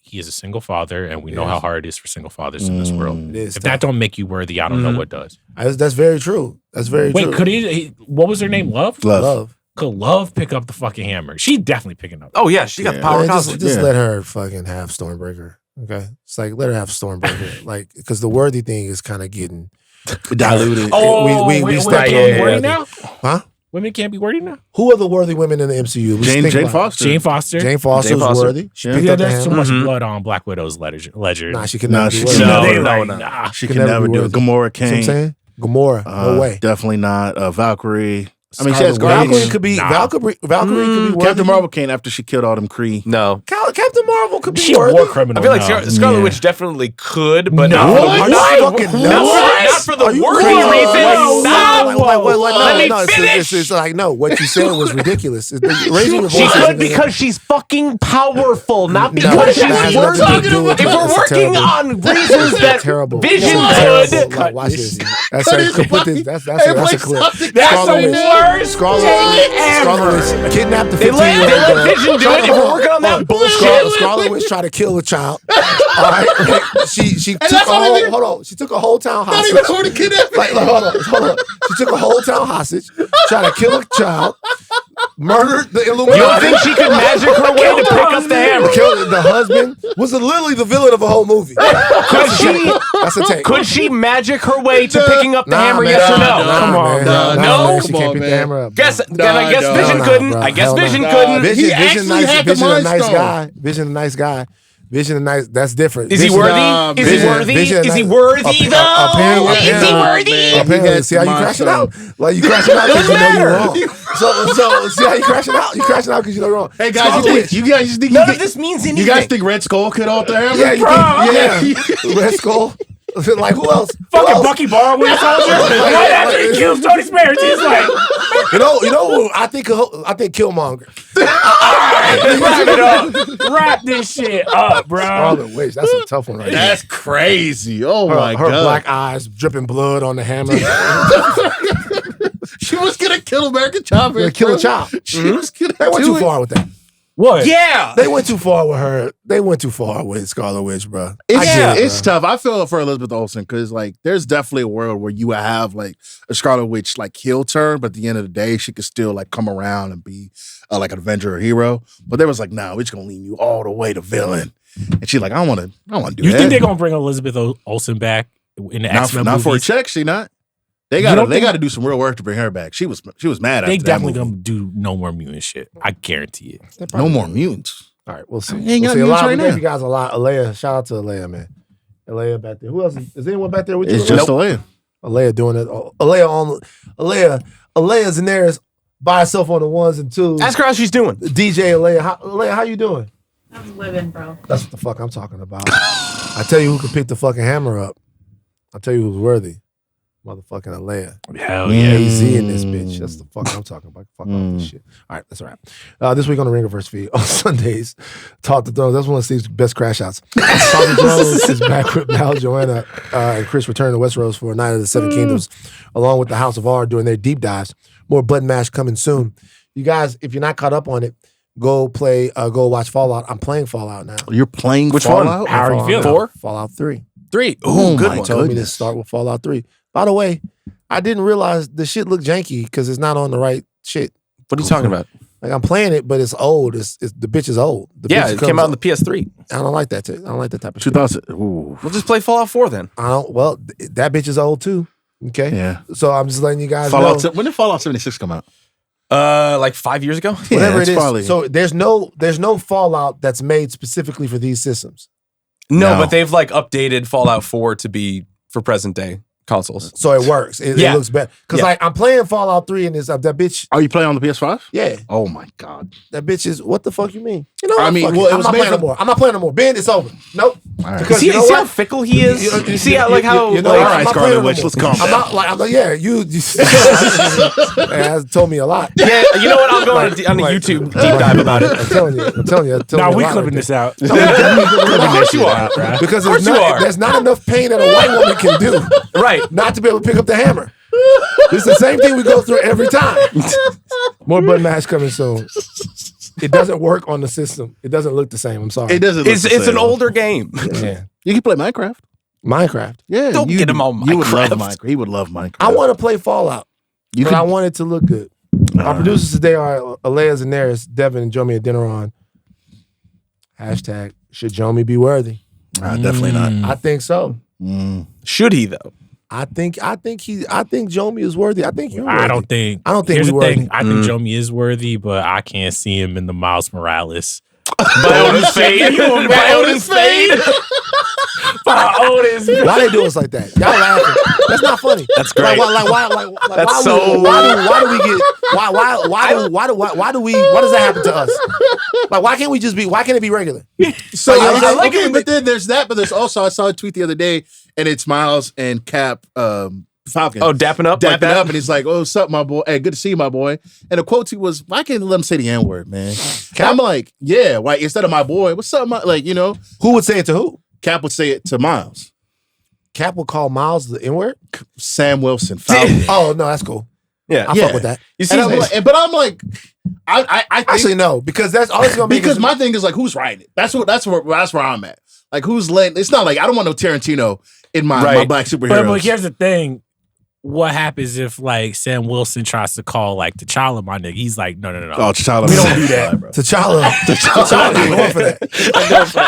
He is a single father, and we know how hard it is for single fathers in this world. It is If tough. that don't make you worthy, I don't know what does. That's very true. That's very true. Wait, could he? What was her name? Love. Love. Could Love pick up the fucking hammer? She definitely picking up. Oh, yeah. She got the power Man, constantly. just let her fucking have Stormbreaker. Okay? It's like, let her have Stormbreaker. Like, because the worthy thing is kind of getting diluted. Oh, we women stepped can't on be the worthy worthy. now? Huh? Women can't be worthy now? Who are the worthy women in the MCU? Let's think Jane about it. Foster. Jane Foster. Jane Foster's worthy. She picked Yeah, up the there's too hammer. much blood on Black Widow's ledger. Nah, she could never she be can worthy. never. Nah. She can never do it. worthy. Gamora See what I'm Kane. saying? Gamora. No way. Definitely not. Valkyrie. I mean, she Scarlet has Witch. Valkyrie Valkyrie. could be Nah. Valkyrie could be worthy. Captain Marvel came after she killed all them Kree. No. Captain Marvel could be She a worthy. war criminal. I feel like now. Scarlet Yeah. Witch definitely could, but No. not Are for you the fucking not nuts? for the Are you worthy crazy? reason. Wait, Stop. Let me no, finish. it's like, no, what you said was ridiculous. Raising your voice She isn't could gonna- because she's fucking powerful, not No, because that has she's nothing worthy. to do with If it. we're It's working terrible. on reasons It's that terrible. Vision It's could. terrible. Like, watch this. That's a clip. That's a clip. That's the worst Scarlet Witch kidnapped the They 15-year-old let girl. Vision do it if we're working on that bullshit. Scarlet Witch tried to kill a child. All right, she took She took a whole town hostage. Not even who to kidnap. Like, hold on. She took a whole town hostage. Tried to kill a child. Murdered the Illuminati. You don't think she could magic her way to pick up the hammer? Killed the husband. Was literally the villain of a whole movie. That's a take. Could she magic her way to picking up the Nah, hammer? man. Yes or no? Nah, Come on, man. no. Nah, man. She Come can't on, pick the man. hammer up. Then I guess no. Vision Nah, couldn't. bro. I guess Hell Vision nah. couldn't. Vision actually nice. had the Vision a Mind nice Stone. guy. Vision a nice guy. Vision and Night, that's different. Is he Vision- worthy? Is he Vision- worthy? Vision and Is he Night- worthy though? Apparently- Is he worthy? Apparently, see how you crashing out? Like you crashing out because you know you're wrong. So see how you crashing out? You crashing out because you know you're wrong. Hey guys, you guys think None of this means anything. you guys think Red Skull could alter him? Yeah, you think, yeah. Red Skull. Like who else? Who Fucking else? Bucky Barr Winter Soldier. Right after he kills Tony Sparrow, he's like, You know. I think Killmonger. wrap it up. Wrap this shit up, bro. Scarlet Witch. That's a tough one right there. That's crazy. Oh my Her god. black eyes dripping blood on the hammer. She was gonna kill American Chopper. Gonna kill a child. She was gonna They went do too it. far with that. What? Yeah. They went too far with her. They went too far with Scarlet Witch, bro. It's tough. I feel for Elizabeth Olsen because like there's definitely a world where you have like a Scarlet Witch like heel turn, but at the end of the day, she could still like come around and be like an Avenger or hero. But there was like, nah, we're just gonna lean you all the way to villain. And she's like, I want to do You that. think they're gonna bring Elizabeth Olsen back in the X-Men not for a movies? check? She not. They You got don't they think- got to do some real work to bring her back. She was mad. They after definitely that movie. gonna do no more mutant shit. I guarantee it. No more mutants. All right, we'll see. They ain't We'll got see. A mutants lot. right We gave now. you guys a lot. Aleya, shout out to Aleya, man. Aleya back there. Who else? Is anyone back there with you? It's just Aleya? Aleya. Aleya doing it. Aleya Zenieris by herself on the ones and twos. Ask her how she's doing. DJ Aleya, Aleya, how you doing? I'm living, bro. That's what the fuck I'm talking about. I tell you who can pick the fucking hammer up. I tell you who's worthy. Motherfucking Aleya. Hell yeah. AZ in this bitch. That's the fuck I'm talking about. Fuck all this shit. All right, that's a wrap. This week on the Ringerverse feed on Sundays, Talk to Thrones. That's one of Steve's best crash outs. Talk to Thrones is back with Mal, Joanna, and Chris return to Westeros for Night of the Seven Kingdoms, along with the House of R doing their deep dives. More Button Mash coming soon. You guys, if you're not caught up on it, go watch Fallout. I'm playing Fallout now. You're playing Which Fallout? one? How are you Fallout feeling? now. 4? Fallout 3. 3. Oh, Ooh, good my one. Told me to goodness. start with Fallout 3. By the way, I didn't realize the shit looked janky because it's not on the right shit. What are you talking about? Like I'm playing it, but it's old. It's the bitch is old. The Yeah, bitch it came comes out on the PS3. I don't like that. I don't like that type of shit. 2000. Ooh. We'll just play Fallout 4 then. I don't. Well, that bitch is old too. Okay. Yeah. So I'm just letting you guys Fallout. know. When did Fallout 76 come out? Like 5 years ago. Whatever it's it is. probably- So there's no Fallout that's made specifically for these systems. No, No. but they've like updated Fallout 4 to be for present day consoles. So it works. It Yeah. looks better. Because Yeah. like I'm playing Fallout 3 and it's that bitch. Are you playing on the PS5? Yeah. Oh my god. That bitch is what the fuck you mean? You know I what? mean, Fuck well, it I'm was not made playing no for- more. I'm not playing no more. Ben, it's over. Nope. All right. Because See, you know see what? how fickle he is? You see how like how you know, like, all right, I'm not Scarlet playing no Witch, more. let's calm I'm not yeah, you has told me a lot. yeah, you know what? I'll go on a YouTube deep dive about it. I'm telling you. Nah, we clipping this out. Of course you are, because Of course you are. there's not enough pain that a white woman can do Right. not to be able to pick up the hammer. It's the same thing we go through every time. More Button Mash coming soon. It doesn't work on the system. It doesn't look the same. I'm sorry. It doesn't. Look It's the it's same. an older game. Yeah. You can play Minecraft. Minecraft. Yeah. Don't get him on You would love Minecraft. Minecraft. He would love Minecraft. I want to play Fallout, You but can, I want it to look good. Our producers today are Aleya Zenieris, Devin, and Jomi Adeniran. Hashtag, should Jomi be worthy? definitely not. I think so. Should he though? I think Jomi is worthy. I think you're worthy. I don't think. I don't think Here's we the thing. worthy. I think Jomi is worthy, but I can't see him in the Miles Morales. By Odin's fade. By Odin's fade. By Otis. Why they do us like that? Y'all laughing. That's not funny. That's great. That's so- why do we get why does that happen to us? Like why can't it be regular? So Like, I look like at it, but then there's that. But there's also I saw a tweet the other day, and it's Miles and Cap Falcon. Oh, dapping up, like dapping that? up, and he's like, "Oh, what's up, my boy? Hey, good to see you, my boy." And the quote was, "Why can't you let him say the N word, man?" And I'm like, "Yeah, why instead of my boy, what's up, my like, you know?" Who would say it to who? Cap would say it to Miles. Cap would call Miles the N-word? Sam Wilson. Falcon. Oh no, that's cool. Yeah. I fuck with that. You see, And I'm like, but I'm like, I think, Actually, no, because that's always gonna be because my thing is like, who's writing it? That's where I'm at. Like, who's letting? It's not like I don't want no Tarantino in my Right. black superheroes. But here's the thing. What happens if like Sam Wilson tries to call like T'Challa my nigga? He's like, no. Oh, T'Challa. We don't do that. bro. T'Challa ain't going for that.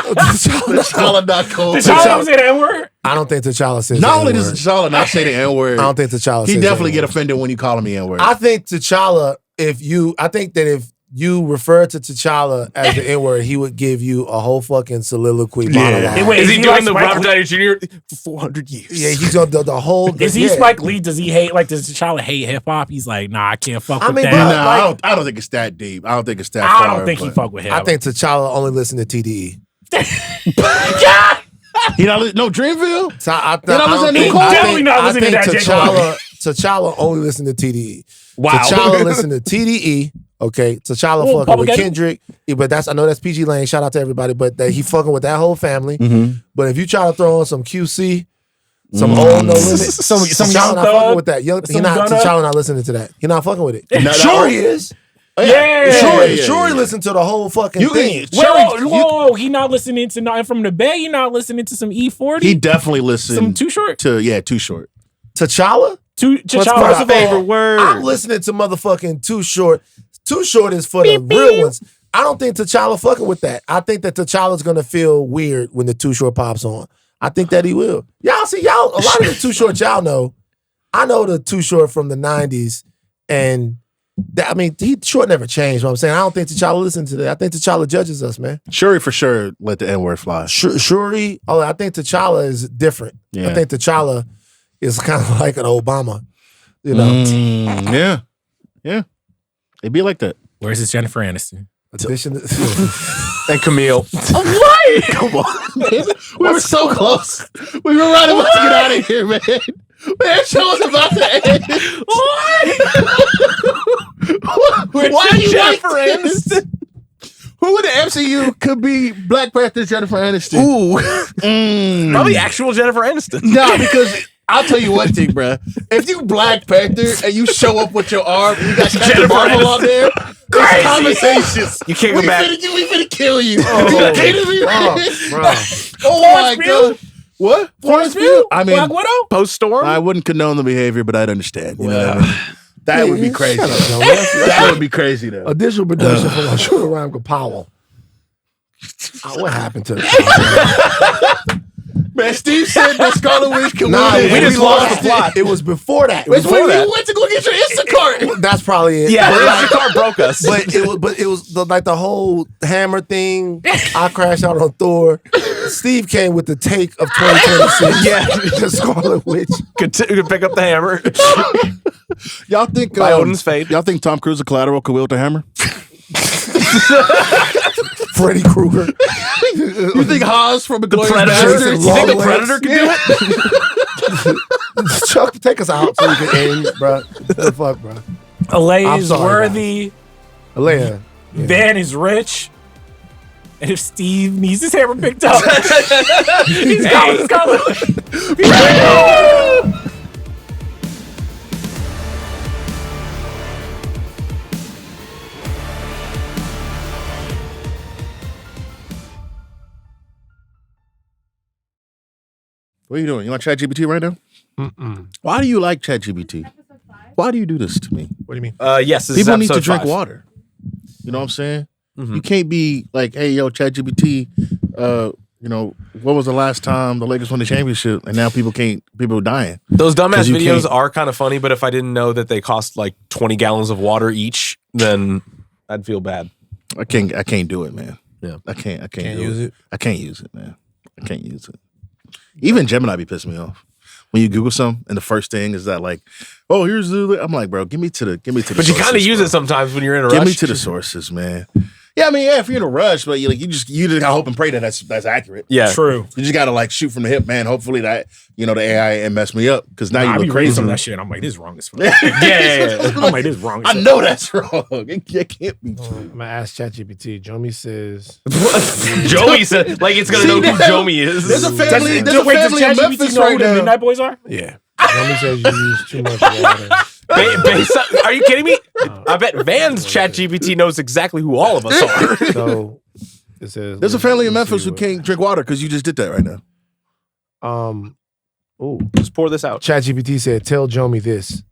T'Challa not cool. T'Challa don't say the N-word? I don't think T'Challa says Not the only N-word. does T'Challa not say the N word, I don't think T'Challa he says definitely the get N-word. offended when you call him the N word. I think T'Challa, I think that if you refer to T'Challa as the N-word, he would give you a whole fucking soliloquy monologue. Wait, Is he doing like the Spike Robert Lee? Downey Jr. for 400 years? Yeah, he's on the whole. Is he yeah. Spike Lee? Does he hate, like, does T'Challa hate hip hop? He's like, nah, I can't fuck with mean, that. bro, No, I don't think it's that deep. I don't think it's that far. I don't think he but- fuck with him. I think T'Challa only listened to TDE. He not no Dreamville. So I not listening to think- Cole? I Definitely think- not I listening to think that J. T'Challa only listened to TDE. Wow. T'Challa listened to TDE. Okay, T'Challa Well, fucking Public with Enemy? Kendrick. Yeah, but I know that's PG Lane. Shout out to everybody. But he fucking with that whole family. But if you try to throw on some QC, some old No Limit, Some T'Challa Young not fucking Thug, with that. some Gunna. T'Challa not listening to that. He not fucking with it. No, Sure he is. Yeah. Sure he listened to the whole fucking thing. Whoa, he not listening to nothing from the Bay. He not listening to some E40. He definitely listened some Too Short. Too Short. T'Challa? T'Challa. First of all, word? I'm listening to motherfucking Too Short. Too Short is for the real ones. I don't think T'Challa fucking with that. I think that T'Challa's gonna feel weird when the Too Short pops on. I think that he will. Y'all see, a lot of the Too Short y'all know. I know the Too Short from the 90s, and he Short never changed. What I'm saying, I don't think T'Challa listens to that. I think T'Challa judges us, man. Shuri for sure let the N-word fly. Shuri, I think T'Challa is different. Yeah. I think T'Challa is kind of like an Obama, you know. Yeah. It'd be like that. Where's his Jennifer Aniston? Addition And Camille. What? Come on, man. We were so close. We were right about to get out of here, man. Man, show was about to end. Why are you Jennifer like this? Who in the MCU could be Black Panther Jennifer Aniston? Ooh. Probably actual Jennifer Aniston. No, because I'll tell you one thing, bruh. If you Black Panther and you show up with your arm, and you got Captain Jennifer Marvel on there, there's conversations. You can't go back. We finna kill you. You kidding me? bro. Oh my god. What? Florence Pugh? I mean, Black Widow? Post-storm? I wouldn't condone the behavior, but I'd understand. You know what I mean? That would be crazy. Shut up, Joe. That would be crazy, though. Additional production from Arjuna Ramgopowell. What happened to the Man, Steve said that Scarlet Witch can Nah, win. we and just we lost the plot. It was before that. It was It's when before you that. went to go get your Instacart. That's probably it. Yeah, But the like- car broke us. But it was the whole hammer thing. I crashed out on Thor. Steve came with the take of 2026. Yeah. The Scarlet Witch. Could pick up the hammer. Y'all think By Odin's fate. Y'all think Tom Cruise of Collateral could wield the hammer? Freddy Krueger. You think Haas from a Glorious Predator. You Bastards? think the Long Predator could do it? Chuck, take us out so we can end, bro. The fuck, bro. Aleya I'm is sorry, worthy. Aleya. Van is rich. And if Steve needs his hammer picked up, he's got What are you doing? You want ChatGPT right now? Why do you like ChatGPT? Why do you do this to me? What do you mean? Yes, this People is need to episode drink 5. water. You know what I'm saying? You can't be like, hey, yo, ChatGPT, you know, what was the last time the Lakers won the championship? And now people are dying. Those dumbass 'Cause you videos can't- are kind of funny, but if I didn't know that they cost like 20 gallons of water each, then I'd feel bad. I can't do it, man. Yeah. I can't Can't do use it? I can't use it, man. I can't use it. Even Gemini be pissing me off. When you Google something and the first thing is that like, oh, here's the I'm like, bro, give me to the But you sources, kind of use bro. it sometimes when you're in a Give rush. me to the sources, man. Yeah, I mean, yeah, if you're in a rush, but you just gotta hope and pray that that's accurate. Yeah. true. You just gotta like shoot from the hip, man. Hopefully that the AI ain't mess me up because now I you be look reading crazy. some of that shit. I'm like, this is wrong as fuck. Yeah. I'm like, this is wrong as I fuck. know that's wrong. It can't be. I'm gonna ask ChatGPT. Jomi says, Joey said, like, it's going to know who Jomi is. There's a family. Does There's a wait, does family in ChatGPT Memphis know right who the now. Midnight Boys are? yeah. Jomi says you use too much water. Based on, are you kidding me? I bet Van's ChatGPT knows exactly who all of us are. So it says There's a family in let's Memphis see who can't drink water because you just did that right now. Oh, Just pour this out. ChatGPT said, tell Jomi this.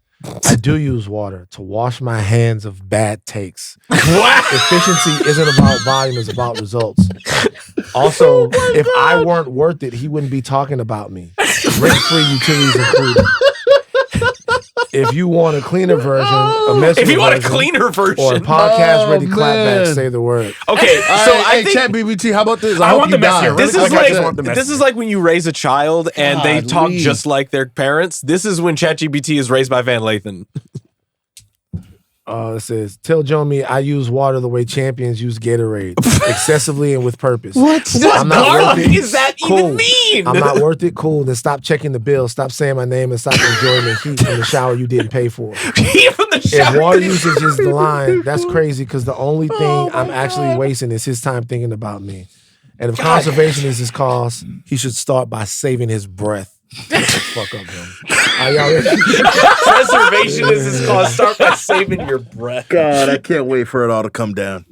I do use water to wash my hands of bad takes. Efficiency isn't about volume, it's about results. Also, if I weren't worth it, he wouldn't be talking about me. Rent-free utilities included. If you want a cleaner version, a messier If you want a version, cleaner or a version. podcast ready Oh, clapback, man. say the word. Okay, so I think Chat BBT, how about this? I hope want you the messier die. version. this Really is quick, I like just want the this message. is like when you raise a child and they talk Golly. just like their parents. This is when ChatGPT is raised by Van Lathan. It says, tell Jomi I use water the way champions use Gatorade, excessively and with purpose. What? I'm not What worth it. does that Cool. even mean? I'm not worth it. Cool. Then stop checking the bill. Stop saying my name and stop enjoying the heat from the shower you didn't pay for. Even the If shower water didn't- usage is the line, that's crazy because the only thing I'm actually wasting is his time thinking about me. And if conservation is his cause, he should start by saving his breath. Fuck up, Jomi. Are y'all ready? Preservation is his cause. Start by saving your breath. God, I can't wait for it all to come down.